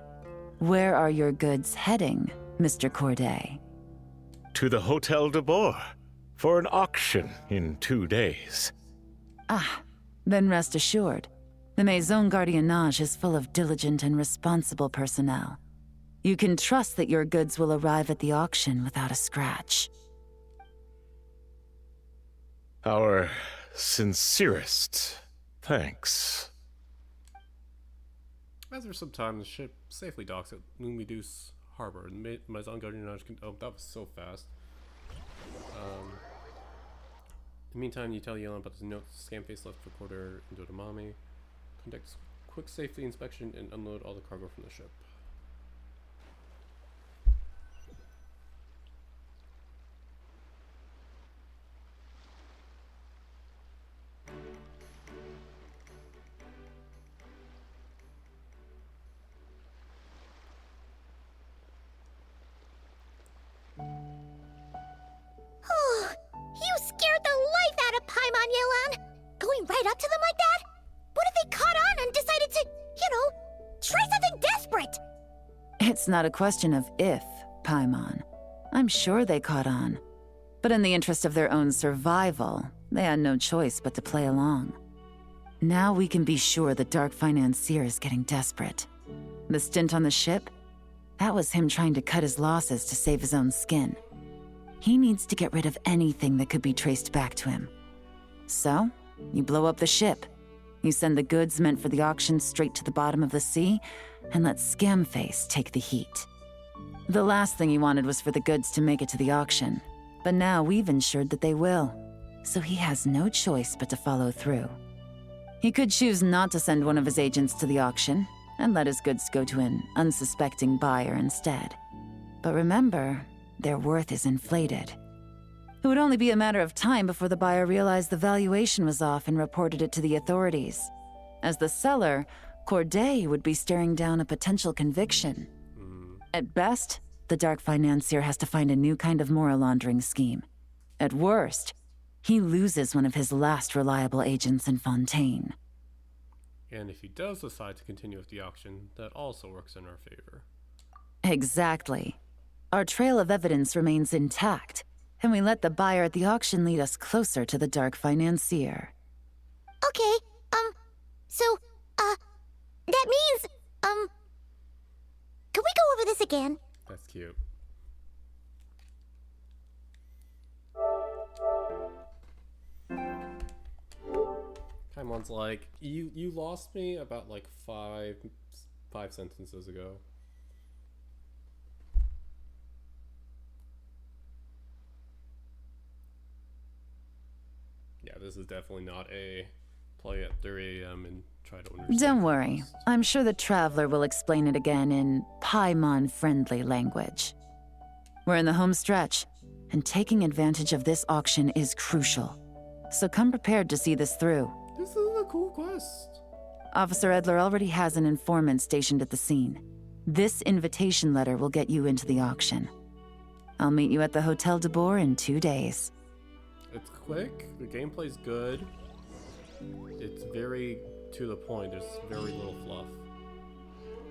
where are your goods heading, Mr. Corday? To the Hotel de Boer for an auction in 2 days. Ah, then rest assured. The Maison Gardiennage is full of diligent and responsible personnel. You can trust that your goods will arrive at the auction without a scratch. Our sincerest thanks. As there's some time, the ship safely docks at Lumidus Harbor. And Maison Gardiennage can... Oh, that was so fast. In the meantime, you tell Yelan about the notes scam face left for Quarter and Dodamami. Conduct quick safety inspection and unload all the cargo from the ship. Oh, you scared the life out of Paimon, Yelan. Going right up to them like that? What if they caught on and decided to, try something desperate? It's not a question of if, Paimon. I'm sure they caught on. But in the interest of their own survival, they had no choice but to play along. Now we can be sure the Dark Financier is getting desperate. The stint on the ship? That was him trying to cut his losses to save his own skin. He needs to get rid of anything that could be traced back to him. So, you blow up the ship. You send the goods meant for the auction straight to the bottom of the sea, and let Scamface take the heat. The last thing he wanted was for the goods to make it to the auction, but now we've ensured that they will, so he has no choice but to follow through. He could choose not to send one of his agents to the auction, and let his goods go to an unsuspecting buyer instead. But remember, their worth is inflated, It would only be a matter of time before the buyer realized the valuation was off and reported it to the authorities. As the seller, Corday would be staring down a potential conviction. At best, the dark financier has to find a new kind of mora laundering scheme. At worst, he loses one of his last reliable agents in Fontaine. And if he does decide to continue with the auction, that also works in our favor. Exactly. Our trail of evidence remains intact, and we let the buyer at the auction lead us closer to the dark financier. Okay, that means, can we go over this again? That's cute. Paimon's like, you lost me about like five sentences ago. Yeah, this is definitely not a play at 3 a.m. and try to understand. Don't worry. I'm sure the Traveler will explain it again in Paimon-friendly language. We're in the home stretch, and taking advantage of this auction is crucial. So come prepared to see this through. This is a cool quest. Officer Edler already has an informant stationed at the scene. This invitation letter will get you into the auction. I'll meet you at the Hotel de Boer in 2 days. It's quick, the gameplay's good. It's very to the point, there's very little fluff.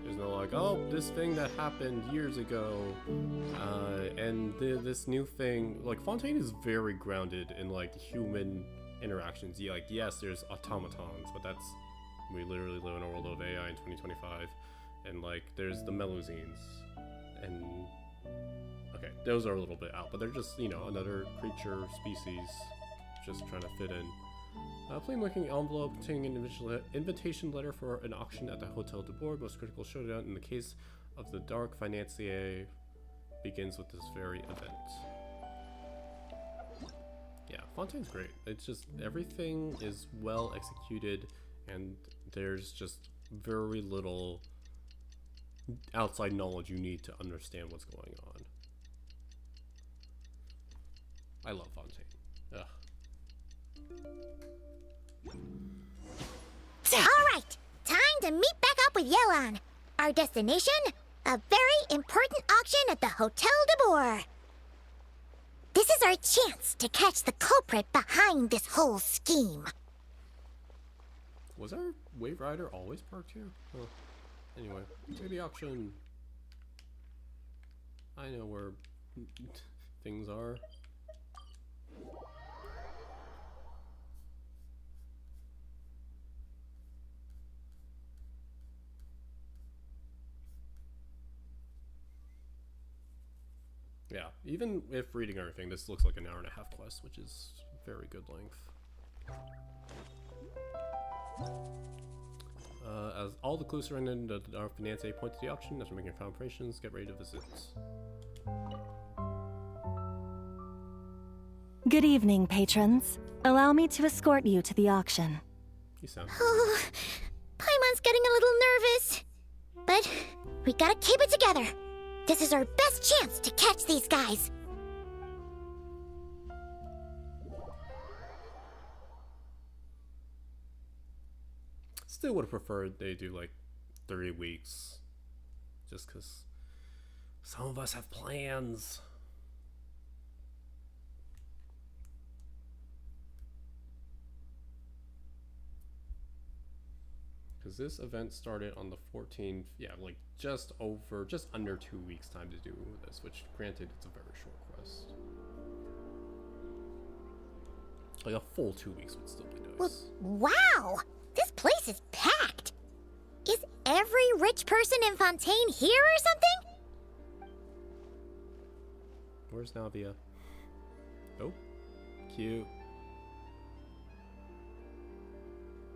There's no like, oh, this thing that happened years ago, and this new thing. Like, Fontaine is very grounded in like human interactions. Yeah, like, yes, there's automatons, but that's, we literally live in a world of AI in 2025. And like, there's the Melusines, and okay, those are a little bit out, but they're just, you know, another creature species just trying to fit in. Plain looking envelope containing an invitation letter for an auction at the Hotel de Boer. Most critical showdown in the case of the dark financier begins with this very event. Yeah, Fontaine's great. It's just, everything is well executed, and there's just very little outside knowledge you need to understand what's going on. I love Fontaine. Ugh. Alright, time to meet back up with Yelan. Our destination? A very important auction at the Hotel de Boer. This is our chance to catch the culprit behind this whole scheme. Was our Wave Rider always parked here? Huh. Anyway, to the auction. I know where things are. Yeah, even if reading everything, this looks like an hour-and-a-half quest, which is very good length. As all the clues surrounding our financier point to the auction, after making preparations, get ready to visit. Good evening, patrons. Allow me to escort you to the auction. You sound. Oh, Paimon's getting a little nervous. But we gotta keep it together. This is our best chance to catch these guys. Still would have preferred they do like 3 weeks. Just because some of us have plans. Because this event started on the 14th, yeah, like just under 2 weeks time to do this, which granted, it's a very short quest. Like a full 2 weeks would still be nice. Wow, this place is packed. Is every rich person in Fontaine here or something? Where's Navia? Oh, cute.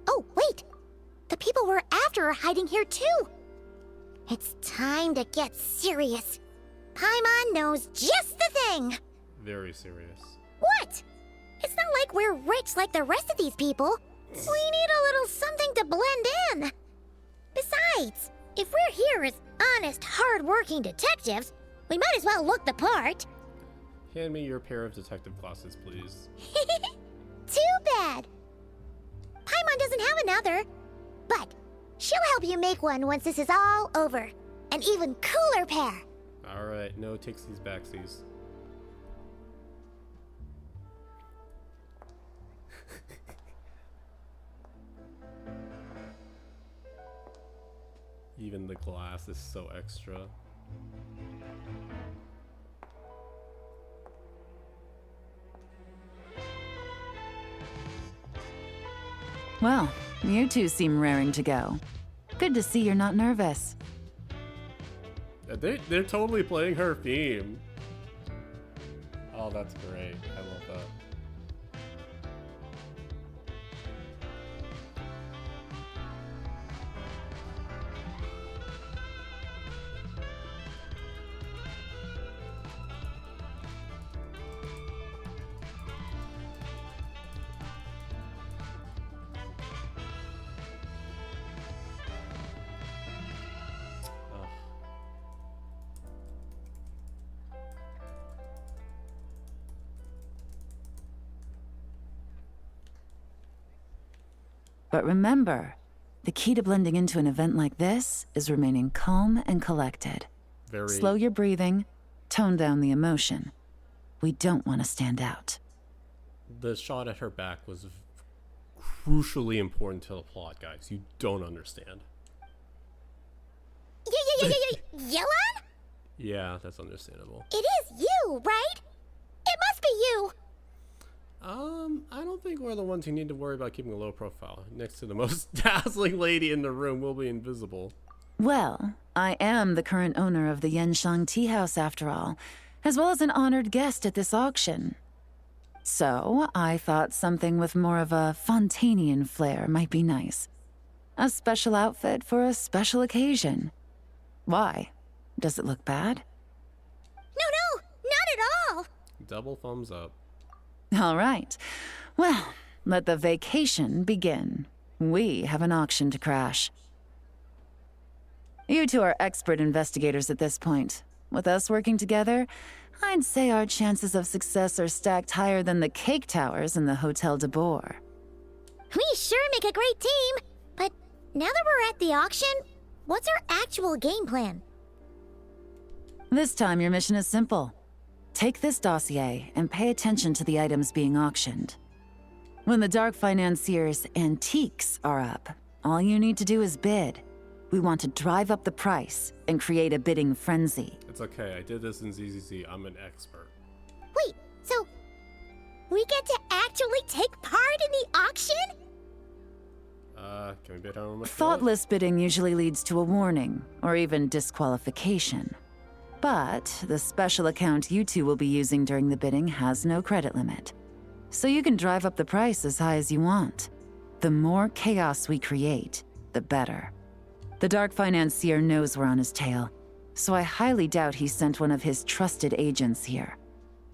Oh, wait. The people we're after are hiding here too. It's time to get serious. Paimon knows just the thing. Very serious. What? It's not like we're rich like the rest of these people. We need a little something to blend in. Besides, if we're here as honest, hard-working detectives, we might as well look the part. Hand me your pair of detective glasses, please. Too bad. Paimon doesn't have another, but she'll help you make one once this is all over. An even cooler pair. Alright, no takesies backsies. Even the glass is so extra. Well, you two seem raring to go. Good to see you're not nervous. They're totally playing her theme. Oh, that's great. I love that. But remember, the key to blending into an event like this is remaining calm and collected. Slow your breathing, tone down the emotion. We don't want to stand out. The shot at her back was crucially important to the plot, guys. You don't understand. Yelan? Yeah, that's understandable. It is you, right? It must be you. I don't think we're the ones who need to worry about keeping a low profile. Next to the most dazzling lady in the room, we'll be invisible. Well, I am the current owner of the Yenshang Tea House after all, as well as an honored guest at this auction. So, I thought something with more of a Fontanian flair might be nice. A special outfit for a special occasion. Why? Does it look bad? No, not at all. Double thumbs up. All right. Well, let the vacation begin. We have an auction to crash. You two are expert investigators at this point. With us working together, I'd say our chances of success are stacked higher than the cake towers in the Hotel de Boer. We sure make a great team. But now that we're at the auction, what's our actual game plan? This time your mission is simple. Take this dossier and pay attention to the items being auctioned. When the Dark Financier's antiques are up, all you need to do is bid. We want to drive up the price and create a bidding frenzy. It's okay, I did this in ZZZ. I'm an expert. Wait, so we get to actually take part in the auction? Can we bid how much? Thoughtless bidding usually leads to a warning, or even disqualification. But the special account you two will be using during the bidding has no credit limit. So you can drive up the price as high as you want. The more chaos we create, the better. The Dark Financier knows we're on his tail, so I highly doubt he sent one of his trusted agents here.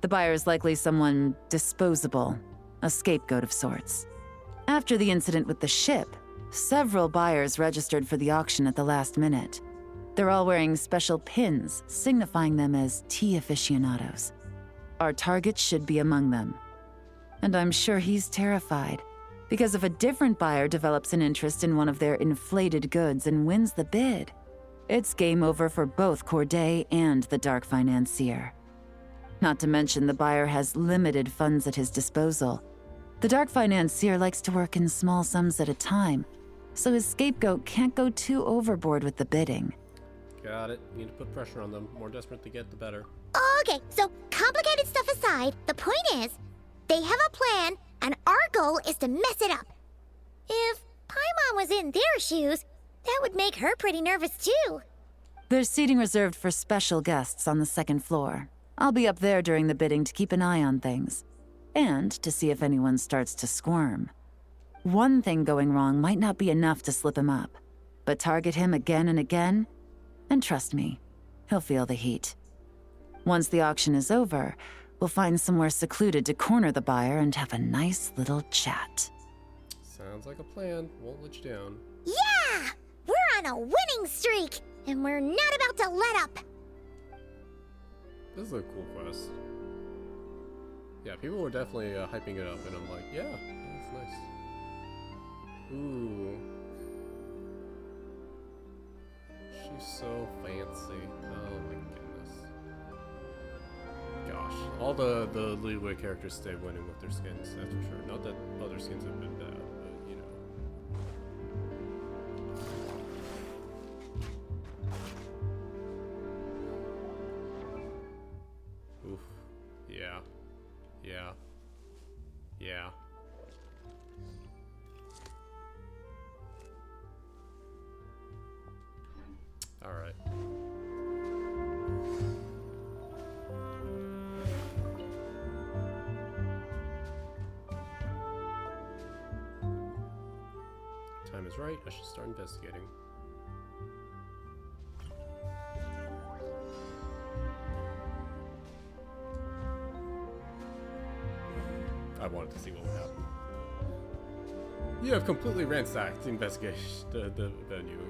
The buyer's likely someone disposable, a scapegoat of sorts. After the incident with the ship, several buyers registered for the auction at the last minute. They're all wearing special pins, signifying them as tea aficionados. Our target should be among them. And I'm sure he's terrified, because if a different buyer develops an interest in one of their inflated goods and wins the bid, it's game over for both Corday and the Dark Financier. Not to mention the buyer has limited funds at his disposal. The Dark Financier likes to work in small sums at a time, so his scapegoat can't go too overboard with the bidding. Got it. Need to put pressure on them. More desperate to get, the better. Okay, so complicated stuff aside, the point is, they have a plan, and our goal is to mess it up. If Paimon was in their shoes, that would make her pretty nervous too. There's seating reserved for special guests on the second floor. I'll be up there during the bidding to keep an eye on things, and to see if anyone starts to squirm. One thing going wrong might not be enough to slip him up, but target him again and again, and trust me, he'll feel the heat. Once the auction is over, we'll find somewhere secluded to corner the buyer and have a nice little chat. Sounds like a plan. Won't let you down. Yeah! We're on a winning streak, and we're not about to let up. This is a cool quest. Yeah, people were definitely hyping it up, and I'm like, yeah, that's nice. Ooh. She's so fancy. Oh my goodness. Gosh. All the leeway characters stay winning with their skins, that's for sure. Not that other skins have been bad, but you know. Oof. Yeah. Yeah. Yeah. All right. Time is right. I should start investigating. I wanted to see what would happen. You have completely ransacked the investigation, the venue.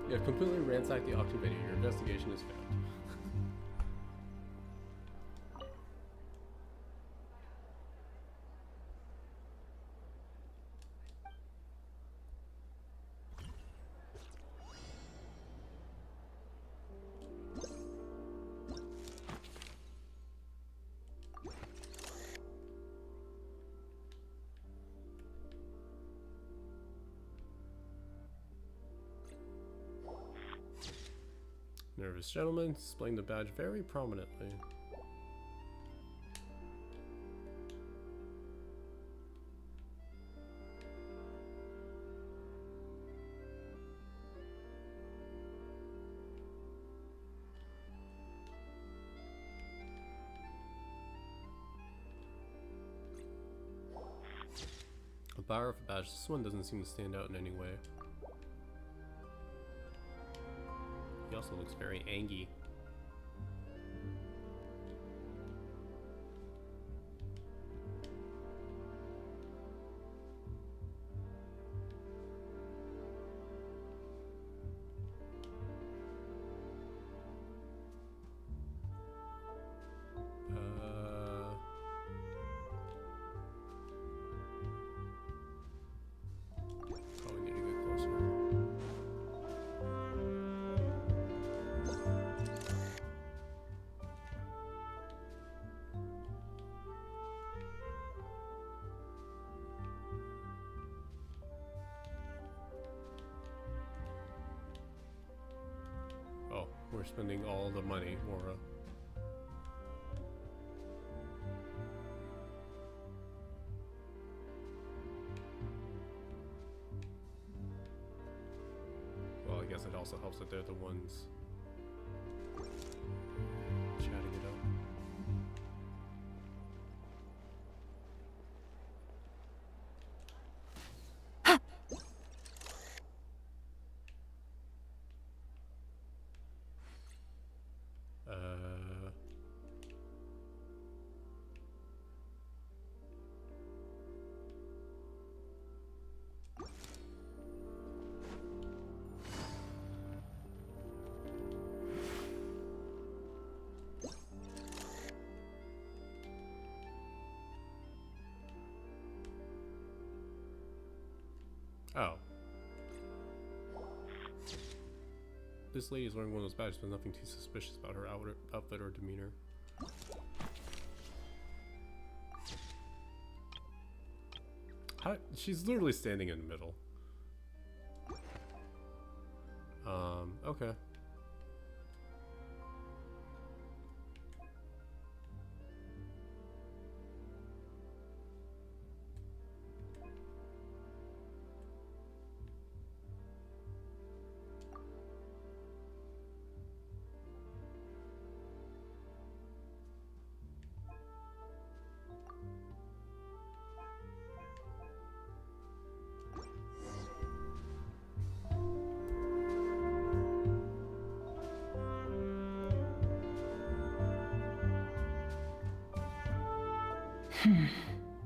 You have completely ransacked the auction venue. Your investigation is found. Nervous gentleman, displaying the badge very prominently. A buyer of a badge, this one doesn't seem to stand out in any way. He also looks very angry. Probably need to get closer. Oh, we're spending all the money, Mora. Well, I guess it also helps that they're the ones chatting it up. Oh. This lady is wearing one of those badges, but nothing too suspicious about her outfit or demeanor. She's literally standing in the middle. Okay.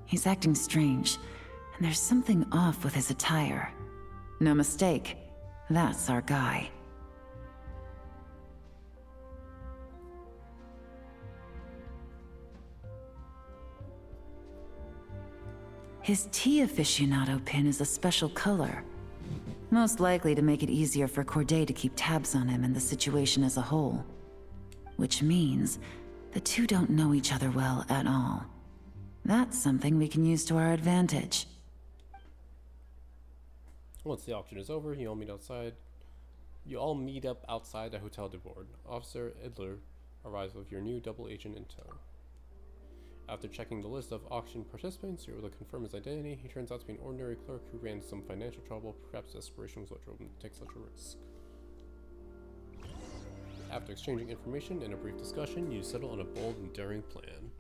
He's acting strange, and there's something off with his attire. No mistake, that's our guy. His tea aficionado pin is a special color. Most likely to make it easier for Corday to keep tabs on him and the situation as a whole. Which means the two don't know each other well at all. That's something we can use to our advantage. Once the auction is over, you all meet outside. You all meet up outside the Hotel de Bord. Officer Idler arrives with your new double agent in tow. After checking the list of auction participants, you're able to confirm his identity. He turns out to be an ordinary clerk who ran into some financial trouble. Perhaps desperation was what drove him to take such a risk. After exchanging information and a brief discussion, you settle on a bold and daring plan.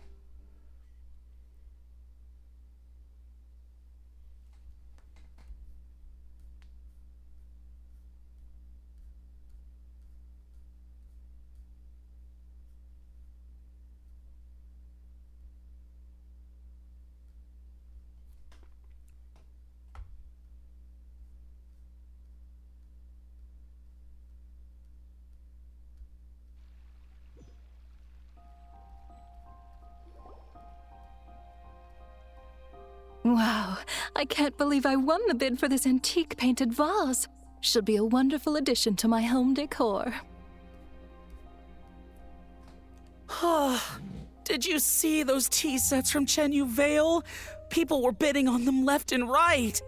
Wow, I can't believe I won the bid for this antique painted vase. Should be a wonderful addition to my home decor. Did you see those tea sets from Chenyu Vale? People were bidding on them left and right.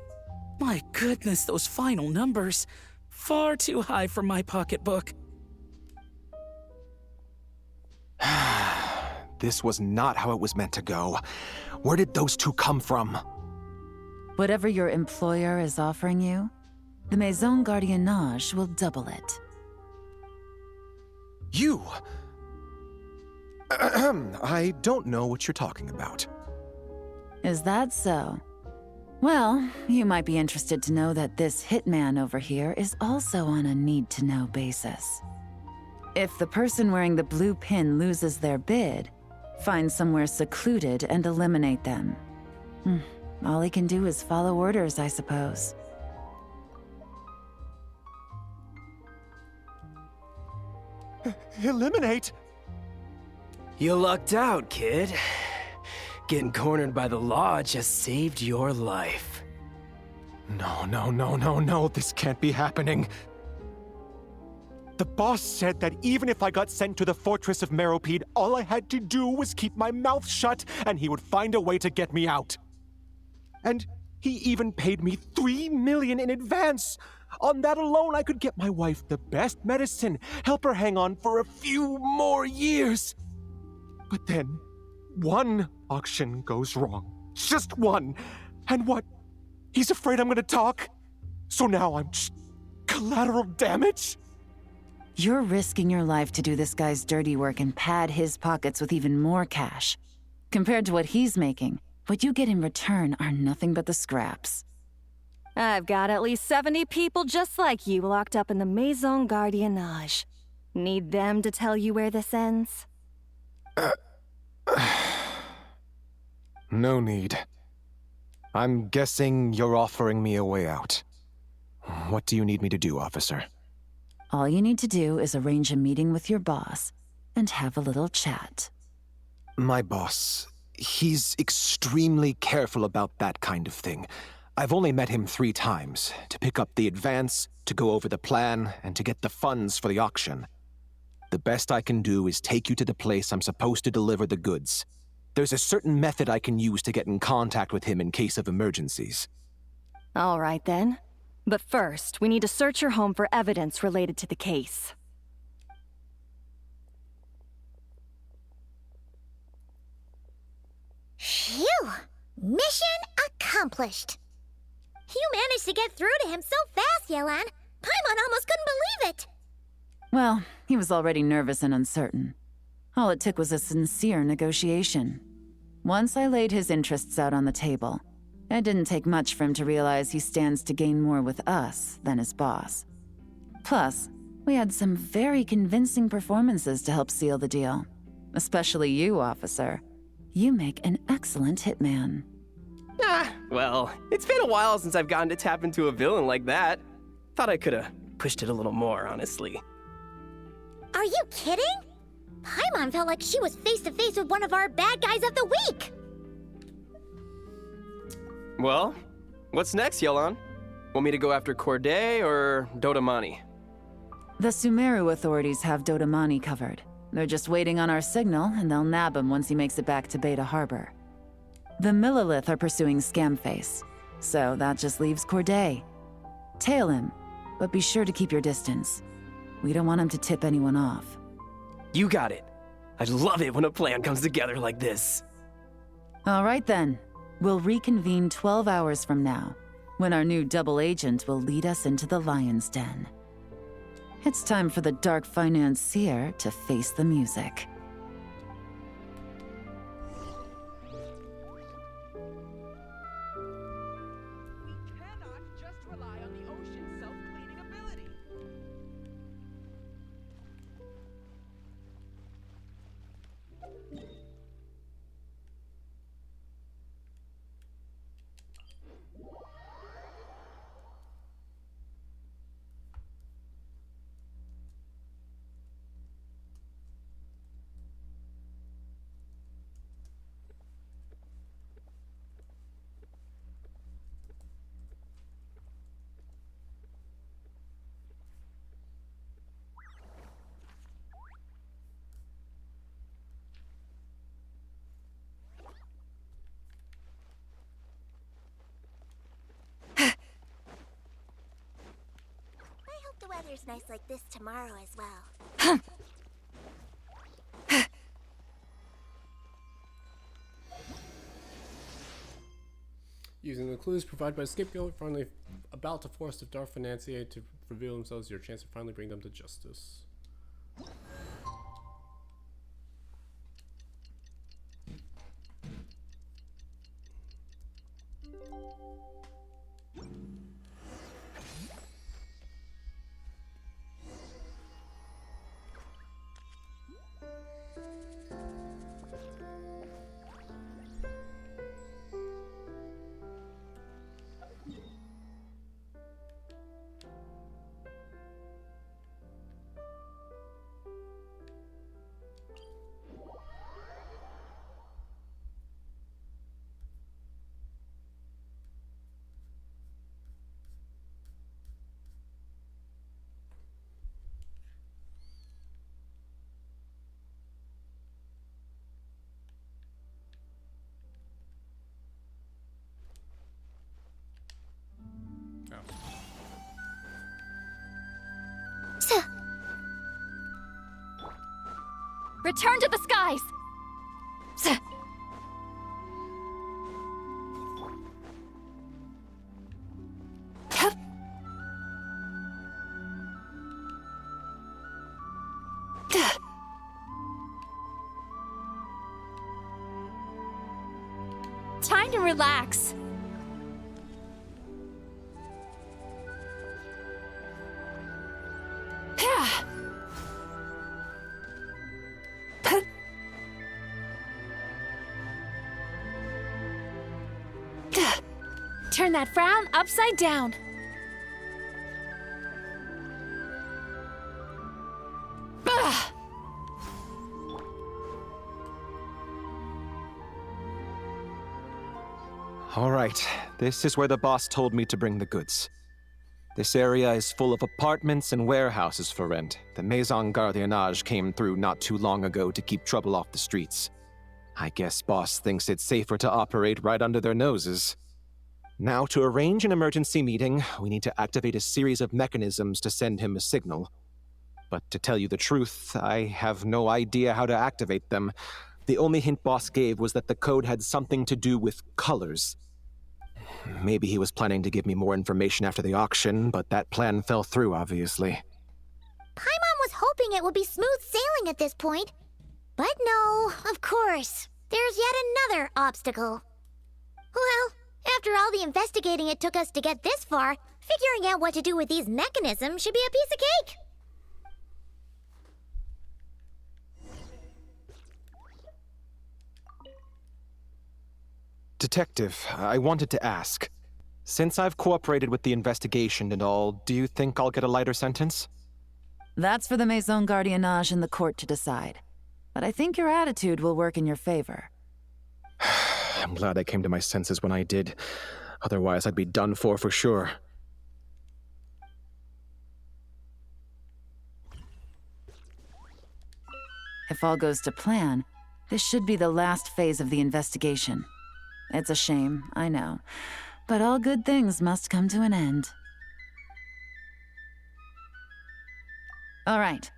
My goodness, those final numbers. Far too high for my pocketbook. This was not how it was meant to go. Where did those two come from? Whatever your employer is offering you, the Maison Gardiennage will double it. You! I don't know what you're talking about. Is that so? Well, you might be interested to know that this hitman over here is also on a need-to-know basis. If the person wearing the blue pin loses their bid, find somewhere secluded and eliminate them. All he can do is follow orders, I suppose. Eliminate? You lucked out, kid. Getting cornered by the law just saved your life. No, this can't be happening. The boss said that even if I got sent to the fortress of Meropide, all I had to do was keep my mouth shut and he would find a way to get me out. And he even paid me $3 million in advance. On that alone, I could get my wife the best medicine, help her hang on for a few more years. But then, one auction goes wrong. Just one. And what? He's afraid I'm gonna talk? So now I'm just collateral damage? You're risking your life to do this guy's dirty work and pad his pockets with even more cash. Compared to what he's making, what you get in return are nothing but the scraps. I've got at least 70 people just like you locked up in the Maison Gardiennage. Need them to tell you where this ends? No need. I'm guessing you're offering me a way out. What do you need me to do, officer? All you need to do is arrange a meeting with your boss and have a little chat. My boss, he's extremely careful about that kind of thing. I've only met him 3 times, to pick up the advance, to go over the plan, and to get the funds for the auction. The best I can do is take you to the place I'm supposed to deliver the goods. There's a certain method I can use to get in contact with him in case of emergencies. All right then. But first, we need to search your home for evidence related to the case. Phew! Mission accomplished. You managed to get through to him so fast, Yelan. Paimon almost couldn't believe it. Well, he was already nervous and uncertain. All it took was a sincere negotiation. Once I laid his interests out on the table, it didn't take much for him to realize he stands to gain more with us than his boss. Plus, we had some very convincing performances to help seal the deal. Especially you, officer. You make an excellent hitman. Well, it's been a while since I've gotten to tap into a villain like that. Thought I could've pushed it a little more, honestly. Are you kidding? Paimon felt like she was face to face with one of our bad guys of the week. Well, what's next, Yelan? Want me to go after Corday or Dodamani? The Sumeru authorities have Dodamani covered. They're just waiting on our signal, and they'll nab him once he makes it back to Beta Harbor. The Millilith are pursuing Scamface, so that just leaves Corday. Tail him, but be sure to keep your distance. We don't want him to tip anyone off. You got it. I love it when a plan comes together like this. All right then. We'll reconvene 12 hours from now, when our new double agent will lead us into the Lion's Den. It's time for the dark financier to face the music. The weather's nice like this tomorrow as well. Using the clues provided by Scapegoat, finally about to force the dark financier to reveal themselves, your chance to finally bring them to justice. Return to the skies! Time to relax. Turn that frown upside down. All right, this is where the boss told me to bring the goods. This area is full of apartments and warehouses for rent. The Maison Gardiennage came through not too long ago to keep trouble off the streets. I guess boss thinks it's safer to operate right under their noses. Now, to arrange an emergency meeting, we need to activate a series of mechanisms to send him a signal. But to tell you the truth, I have no idea how to activate them. The only hint boss gave was that the code had something to do with colors. Maybe he was planning to give me more information after the auction, but that plan fell through, obviously. Paimon was hoping it would be smooth sailing at this point. But no, of course. There's yet another obstacle. Well, after all the investigating it took us to get this far, figuring out what to do with these mechanisms should be a piece of cake. Detective, I wanted to ask. Since I've cooperated with the investigation and all, do you think I'll get a lighter sentence? That's for the Maison Gardiennage and the court to decide. But I think your attitude will work in your favor. I'm glad I came to my senses when I did. Otherwise, I'd be done for sure. If all goes to plan, this should be the last phase of the investigation. It's a shame, I know, but all good things must come to an end. All right,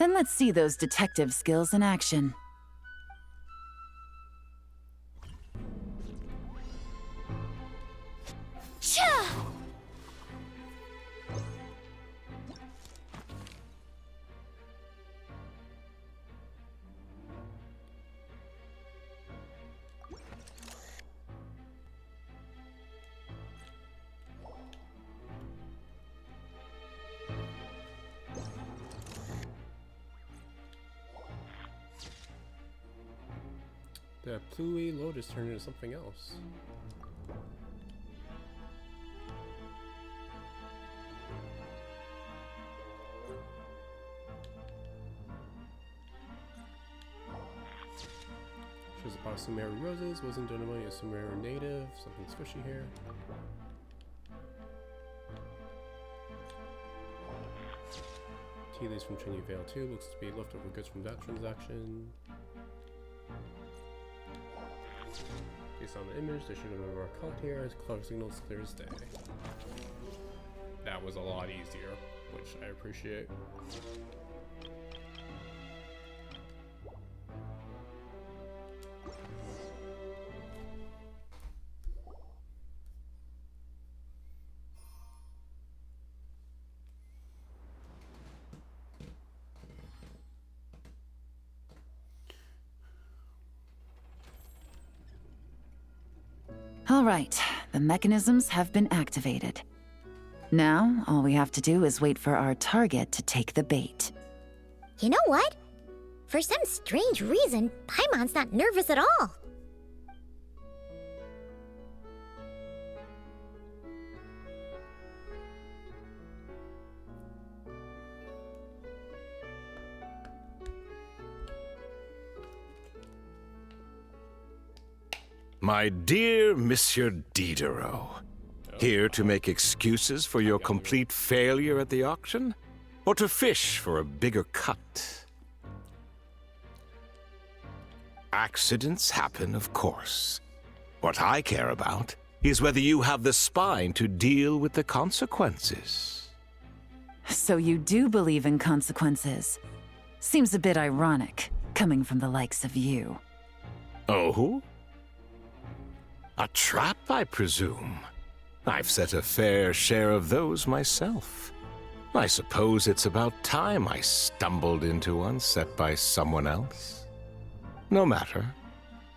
then let's see those detective skills in action. The Pluie Lotus turned into something else. Shows a pot of Sumeru roses. Wasn't Donamoni a Sumeru native? Something squishy here. Tea leaves from Chenyu Vale 2. Looks to be leftover goods from that transaction. Based on the image, they should have never our cult here as color signals clear as day. That was a lot easier, which I appreciate. All right, the mechanisms have been activated. Now, all we have to do is wait for our target to take the bait. You know what? For some strange reason, Paimon's not nervous at all. My dear Monsieur Diderot, here to make excuses for your complete failure at the auction? Or to fish for a bigger cut? Accidents happen, of course. What I care about is whether you have the spine to deal with the consequences. So you do believe in consequences. Seems a bit ironic, coming from the likes of you. Oh? A trap, I presume. I've set a fair share of those myself. I suppose it's about time I stumbled into one set by someone else. No matter.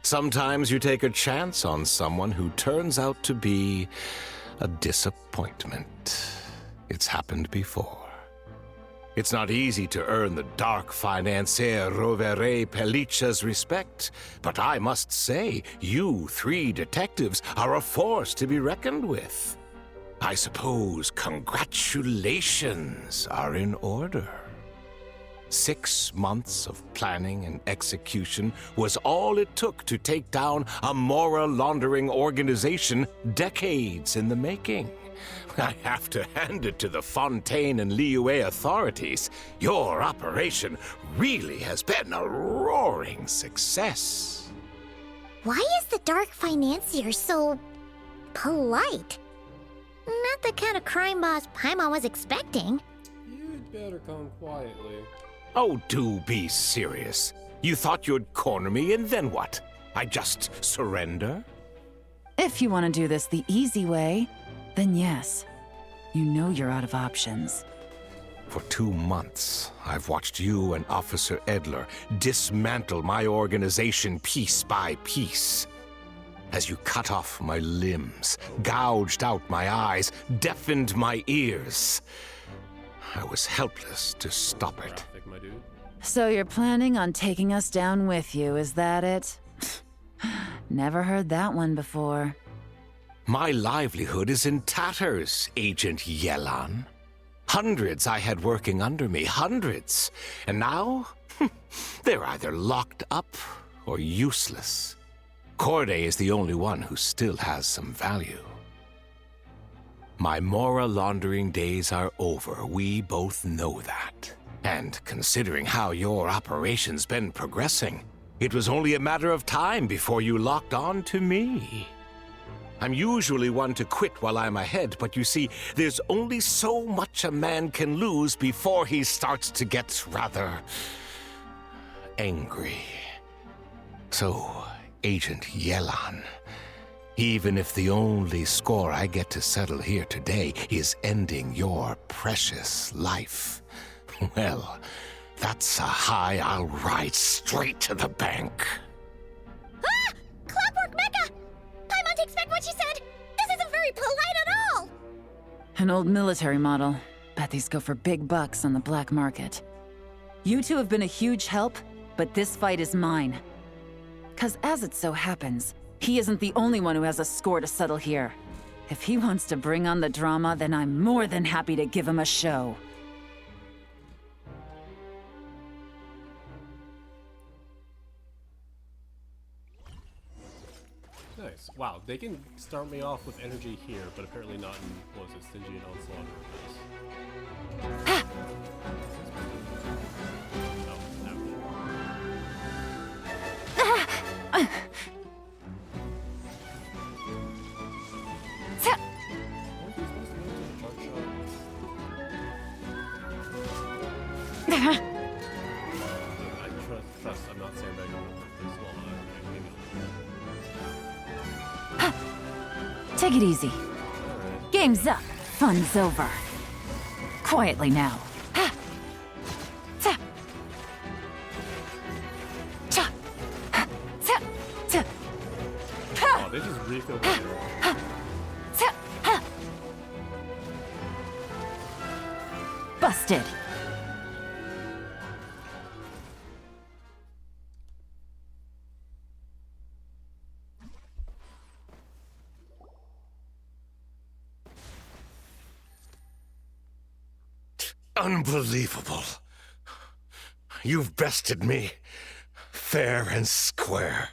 Sometimes you take a chance on someone who turns out to be a disappointment. It's happened before. It's not easy to earn the dark financier Rovere Pelliccia's respect, but I must say, you three detectives are a force to be reckoned with. I suppose congratulations are in order. 6 months of planning and execution was all it took to take down a Mora laundering organization decades in the making. I have to hand it to the Fontaine and Liyue authorities. Your operation really has been a roaring success. Why is the Dark Financier so polite? Not the kind of crime boss Paimon was expecting. You'd better come quietly. Oh, do be serious. You thought you'd corner me, and then what? I just surrender? If you want to do this the easy way, then yes. You know you're out of options. For 2 months, I've watched you and Officer Edler dismantle my organization piece by piece. As you cut off my limbs, gouged out my eyes, deafened my ears, I was helpless to stop it. So you're planning on taking us down with you, is that it? Never heard that one before. My livelihood is in tatters, Agent Yelan. Hundreds I had working under me, hundreds. And now, they're either locked up or useless. Corday is the only one who still has some value. My Mora laundering days are over. We both know that. And considering how your operation's been progressing, it was only a matter of time before you locked on to me. I'm usually one to quit while I'm ahead, but you see, there's only so much a man can lose before he starts to get rather angry. So, Agent Yelan, even if the only score I get to settle here today is ending your precious life, well, that's a high I'll ride straight to the bank. Ah! Clockwork Mecha! Paimon takes back what she said! This isn't very polite at all! An old military model. Bet these go for big bucks on the black market. You two have been a huge help, but this fight is mine. 'Cause as it so happens, he isn't the only one who has a score to settle here. If he wants to bring on the drama, then I'm more than happy to give him a show. Nice. Wow, they can start me off with energy here, but apparently not in, what was it, Stingy and Onslaught or this. I trust I'm not sandbagging this while Take it easy. Alright. Game's up. Fun's over. Quietly now. Oh, they just refilled it. Busted. Unbelievable. You've bested me, fair and square.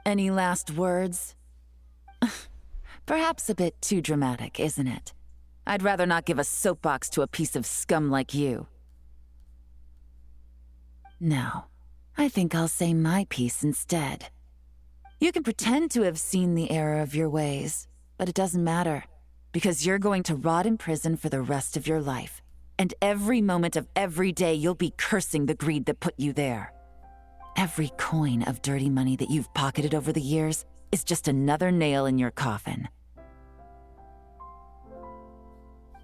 Any last words? Perhaps a bit too dramatic, isn't it? I'd rather not give a soapbox to a piece of scum like you. No, I think I'll say my piece instead. You can pretend to have seen the error of your ways, but it doesn't matter, because you're going to rot in prison for the rest of your life. And every moment of every day you'll be cursing the greed that put you there. Every coin of dirty money that you've pocketed over the years is just another nail in your coffin.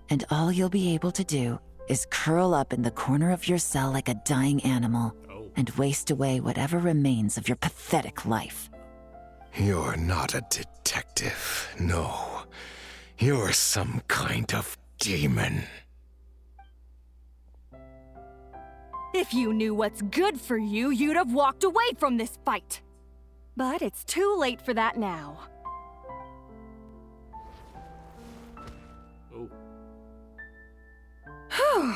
And all you'll be able to do is curl up in the corner of your cell like a dying animal and waste away whatever remains of your pathetic life. You're not a detective, no. You're some kind of demon. If you knew what's good for you, you'd have walked away from this fight. But it's too late for that now. Oh. Whew.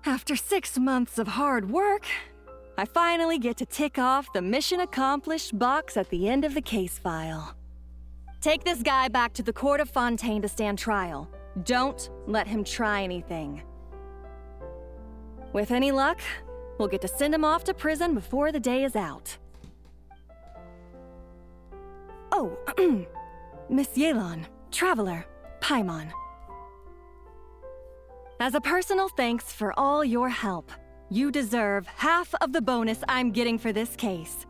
After 6 months of hard work, I finally get to tick off the mission accomplished box at the end of the case file. Take this guy back to the court of Fontaine to stand trial. Don't let him try anything. With any luck, we'll get to send him off to prison before the day is out. Oh, Miss Yelan, Traveler, Paimon. As a personal thanks for all your help, you deserve half of the bonus I'm getting for this case.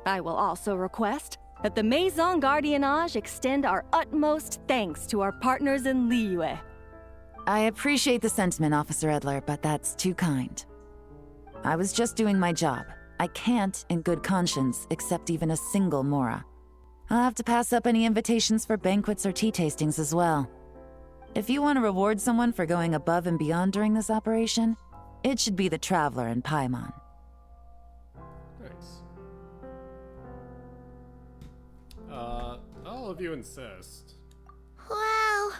I will also request that the Maison Gardiennage extend our utmost thanks to our partners in Liyue. I appreciate the sentiment, Officer Edler, but that's too kind. I was just doing my job. I can't, in good conscience, accept even a single Mora. I'll have to pass up any invitations for banquets or tea tastings as well. If you want to reward someone for going above and beyond during this operation, it should be the Traveler and Paimon. Nice. All of you insist. Wow.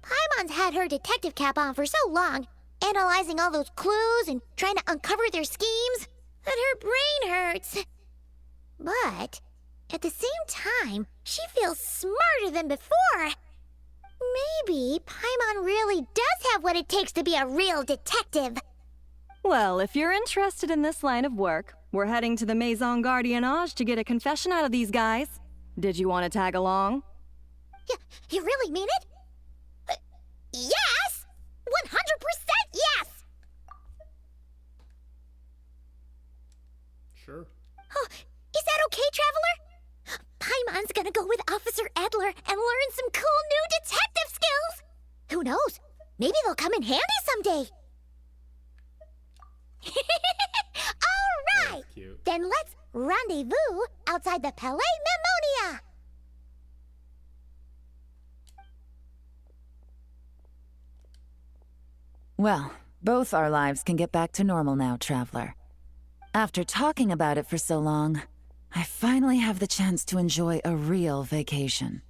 Paimon's had her detective cap on for so long, analyzing all those clues and trying to uncover their schemes, that her brain hurts. But At the same time, she feels smarter than before. Maybe Paimon really does have what it takes to be a real detective. Well, if you're interested in this line of work, we're heading to the Maison Gardiennage to get a confession out of these guys. Did you want to tag along? You really mean it? Yes! 100% yes! Sure. Oh, is that okay, Traveler? Paimon's gonna go with Officer Adler and learn some cool new detective skills! Who knows? Maybe they'll come in handy someday. All right! Cute. Then let's rendezvous outside the Palais Memonia! Well, both our lives can get back to normal now, Traveler. After talking about it for so long, I finally have the chance to enjoy a real vacation.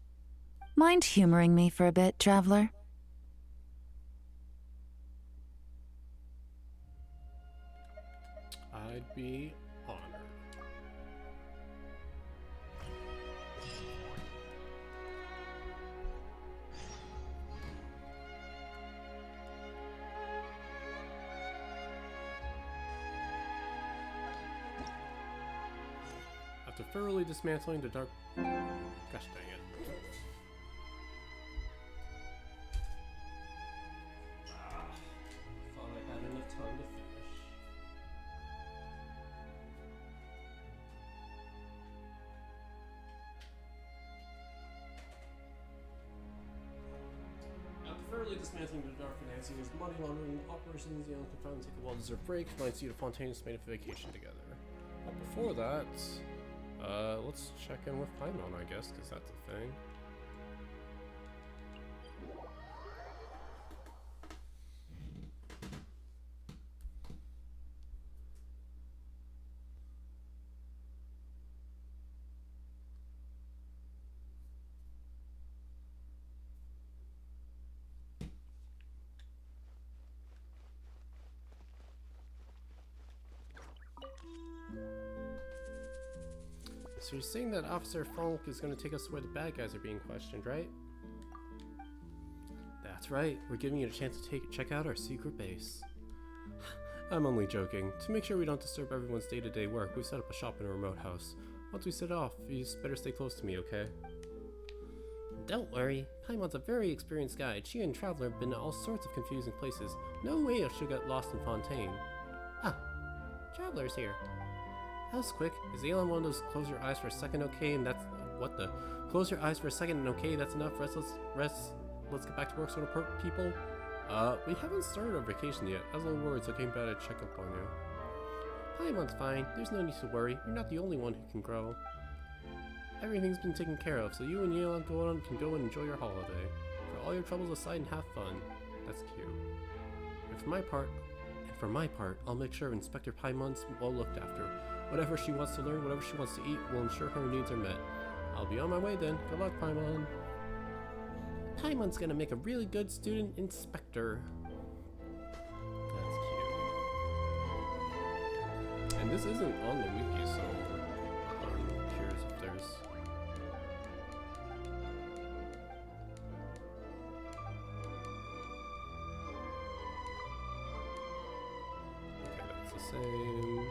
Mind humoring me for a bit, Traveler? I'd be honored. After thoroughly dismantling the dark... Gosh dang it. Thought I had enough time to finish. After thoroughly dismantling the dark financing, his money laundering operations, Yelan can finally take a well-deserved break. Finally see the Fontaines made a vacation together. But before that... let's check in with Paimon, I guess, because that's a thing. So you're saying that Officer Funk is going to take us to where the bad guys are being questioned, right? That's right. We're giving you a chance to check out our secret base. I'm only joking. To make sure we don't disturb everyone's day-to-day work, we've set up a shop in a remote house. Once we set off, you just better stay close to me, okay? Don't worry. Paimon's a very experienced guide. She and Traveler have been to all sorts of confusing places. No way she'll get lost in Fontaine. Ah, Traveler's here. That was quick. Is Yelan one of those close your eyes for a second okay and that's... what the? Close your eyes for a second and okay, that's enough. Let's get back to work sort of people. We haven't started our vacation yet. I was a little worried, so I came by to check up on you. Paimon's fine. There's no need to worry. You're not the only one who can grow. Everything's been taken care of, so you and Yelan can go and enjoy your holiday. Put all your troubles aside and have fun. That's cute. And for my part, I'll make sure Inspector Paimon's well looked after. Whatever she wants to learn, whatever she wants to eat, will ensure her needs are met. I'll be on my way then. Good luck, Paimon. Paimon's gonna make a really good student inspector. That's cute. And this isn't on the wiki, so I'm curious if there's... Okay, that's the same.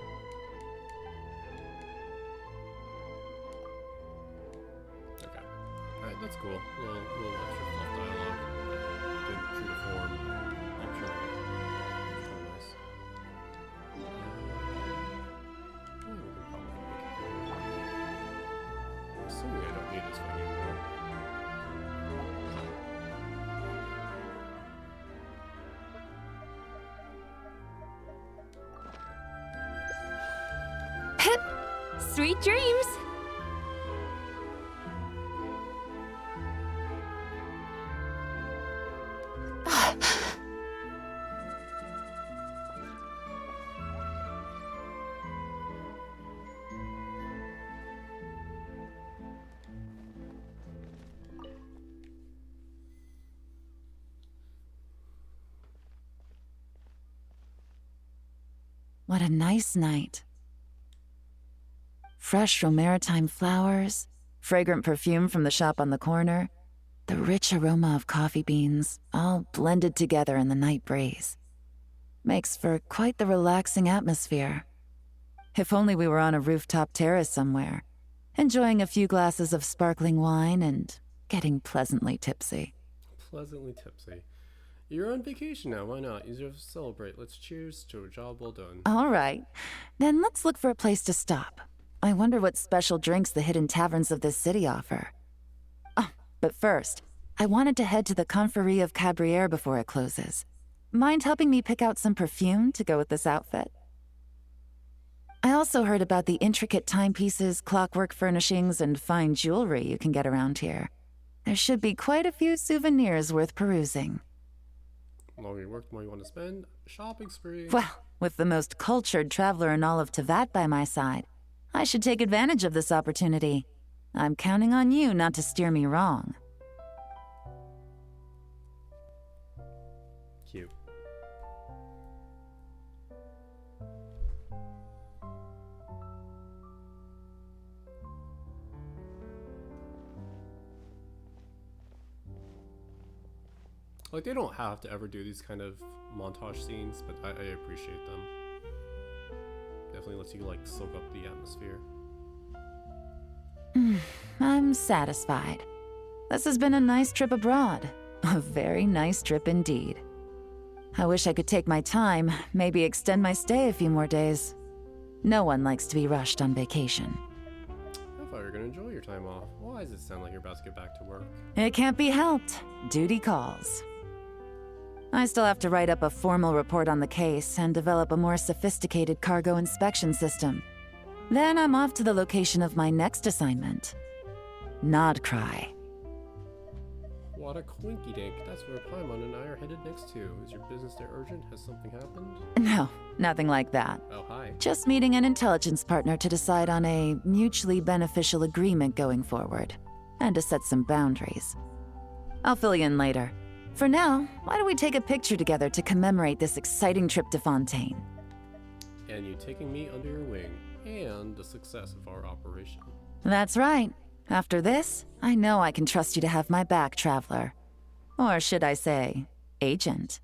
Okay. Alright, that's cool. Little extra fluff dialogue. Good, true to form. I'm sure. Nice. We can probably make it through. I'm assuming I don't need this thing anymore. Sweet dreams! What a nice night. fresh maritime flowers, fragrant perfume from the shop on the corner, the rich aroma of coffee beans, all blended together in the night breeze. Makes for quite the relaxing atmosphere. If only we were on a rooftop terrace somewhere, enjoying a few glasses of sparkling wine and getting pleasantly tipsy. Pleasantly tipsy. You're on vacation now, why not? You deserve to celebrate. Let's cheers to a job well done. All right, then let's look for a place to stop. I wonder what special drinks the hidden taverns of this city offer. Oh, but first, I wanted to head to the Confrérie of Cabriere before it closes. Mind helping me pick out some perfume to go with this outfit? I also heard about the intricate timepieces, clockwork furnishings, and fine jewelry you can get around here. There should be quite a few souvenirs worth perusing. The longer you work, the more you want to spend. Shopping spree. Well, with the most cultured traveler in all of Tevat by my side, I should take advantage of this opportunity. I'm counting on you not to steer me wrong. Cute. Like, they don't have to ever do these kind of montage scenes, but I appreciate them. Definitely lets you, like, soak up the atmosphere. I'm satisfied. This has been a nice trip abroad. A very nice trip indeed. I wish I could take my time, maybe extend my stay a few more days. No one likes to be rushed on vacation. I thought you were gonna enjoy your time off. Why does it sound like you're about to get back to work? It can't be helped. Duty calls. I still have to write up a formal report on the case and develop a more sophisticated cargo inspection system. Then I'm off to the location of my next assignment. Nodcry. What a quinky dink. That's where Paimon and I are headed next to. Is your business there urgent? Has something happened? No, nothing like that. Oh, hi. Just meeting an intelligence partner to decide on a mutually beneficial agreement going forward, and to set some boundaries. I'll fill you in later. For now, why don't we take a picture together to commemorate this exciting trip to Fontaine? And you taking me under your wing, and the success of our operation. That's right. After this, I know I can trust you to have my back, Traveler. Or should I say, Agent.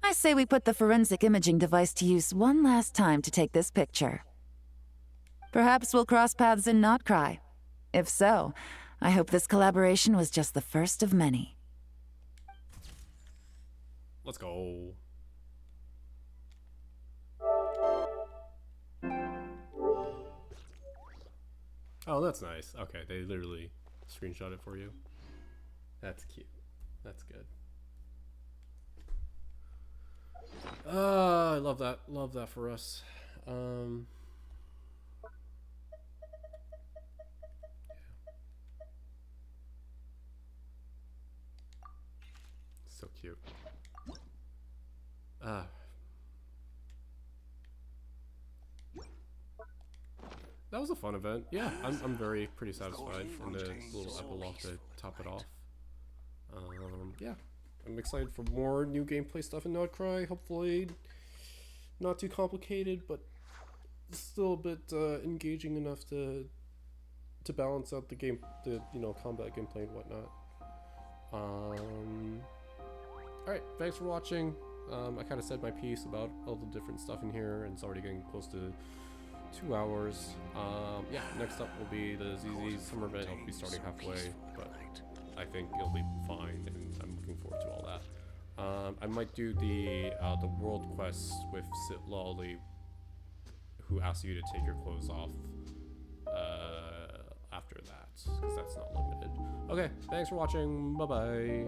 I say we put the forensic imaging device to use one last time to take this picture. Perhaps we'll cross paths in Nodcry. If so, I hope this collaboration was just the first of many. Let's go. Oh, that's nice. Okay, they literally screenshot it for you. That's cute. That's good. I love that. Love that for us. So cute. That was a fun event. Yeah, I'm pretty satisfied from the little epilogue to top it off. Yeah, I'm excited for more new gameplay stuff in Nodcry. Hopefully, not too complicated, but still a bit engaging enough to balance out the combat gameplay and whatnot. Alright, thanks for watching. I kind of said my piece about all the different stuff in here, and it's already getting close to 2 hours. Yeah, next up will be the ZZ summer event. I'll be starting halfway, but I think it'll be fine, and I'm looking forward to all that. I might do the world quest with Sit Lolly, who asks you to take your clothes off after that, because that's not limited. Okay, thanks for watching. Bye-bye.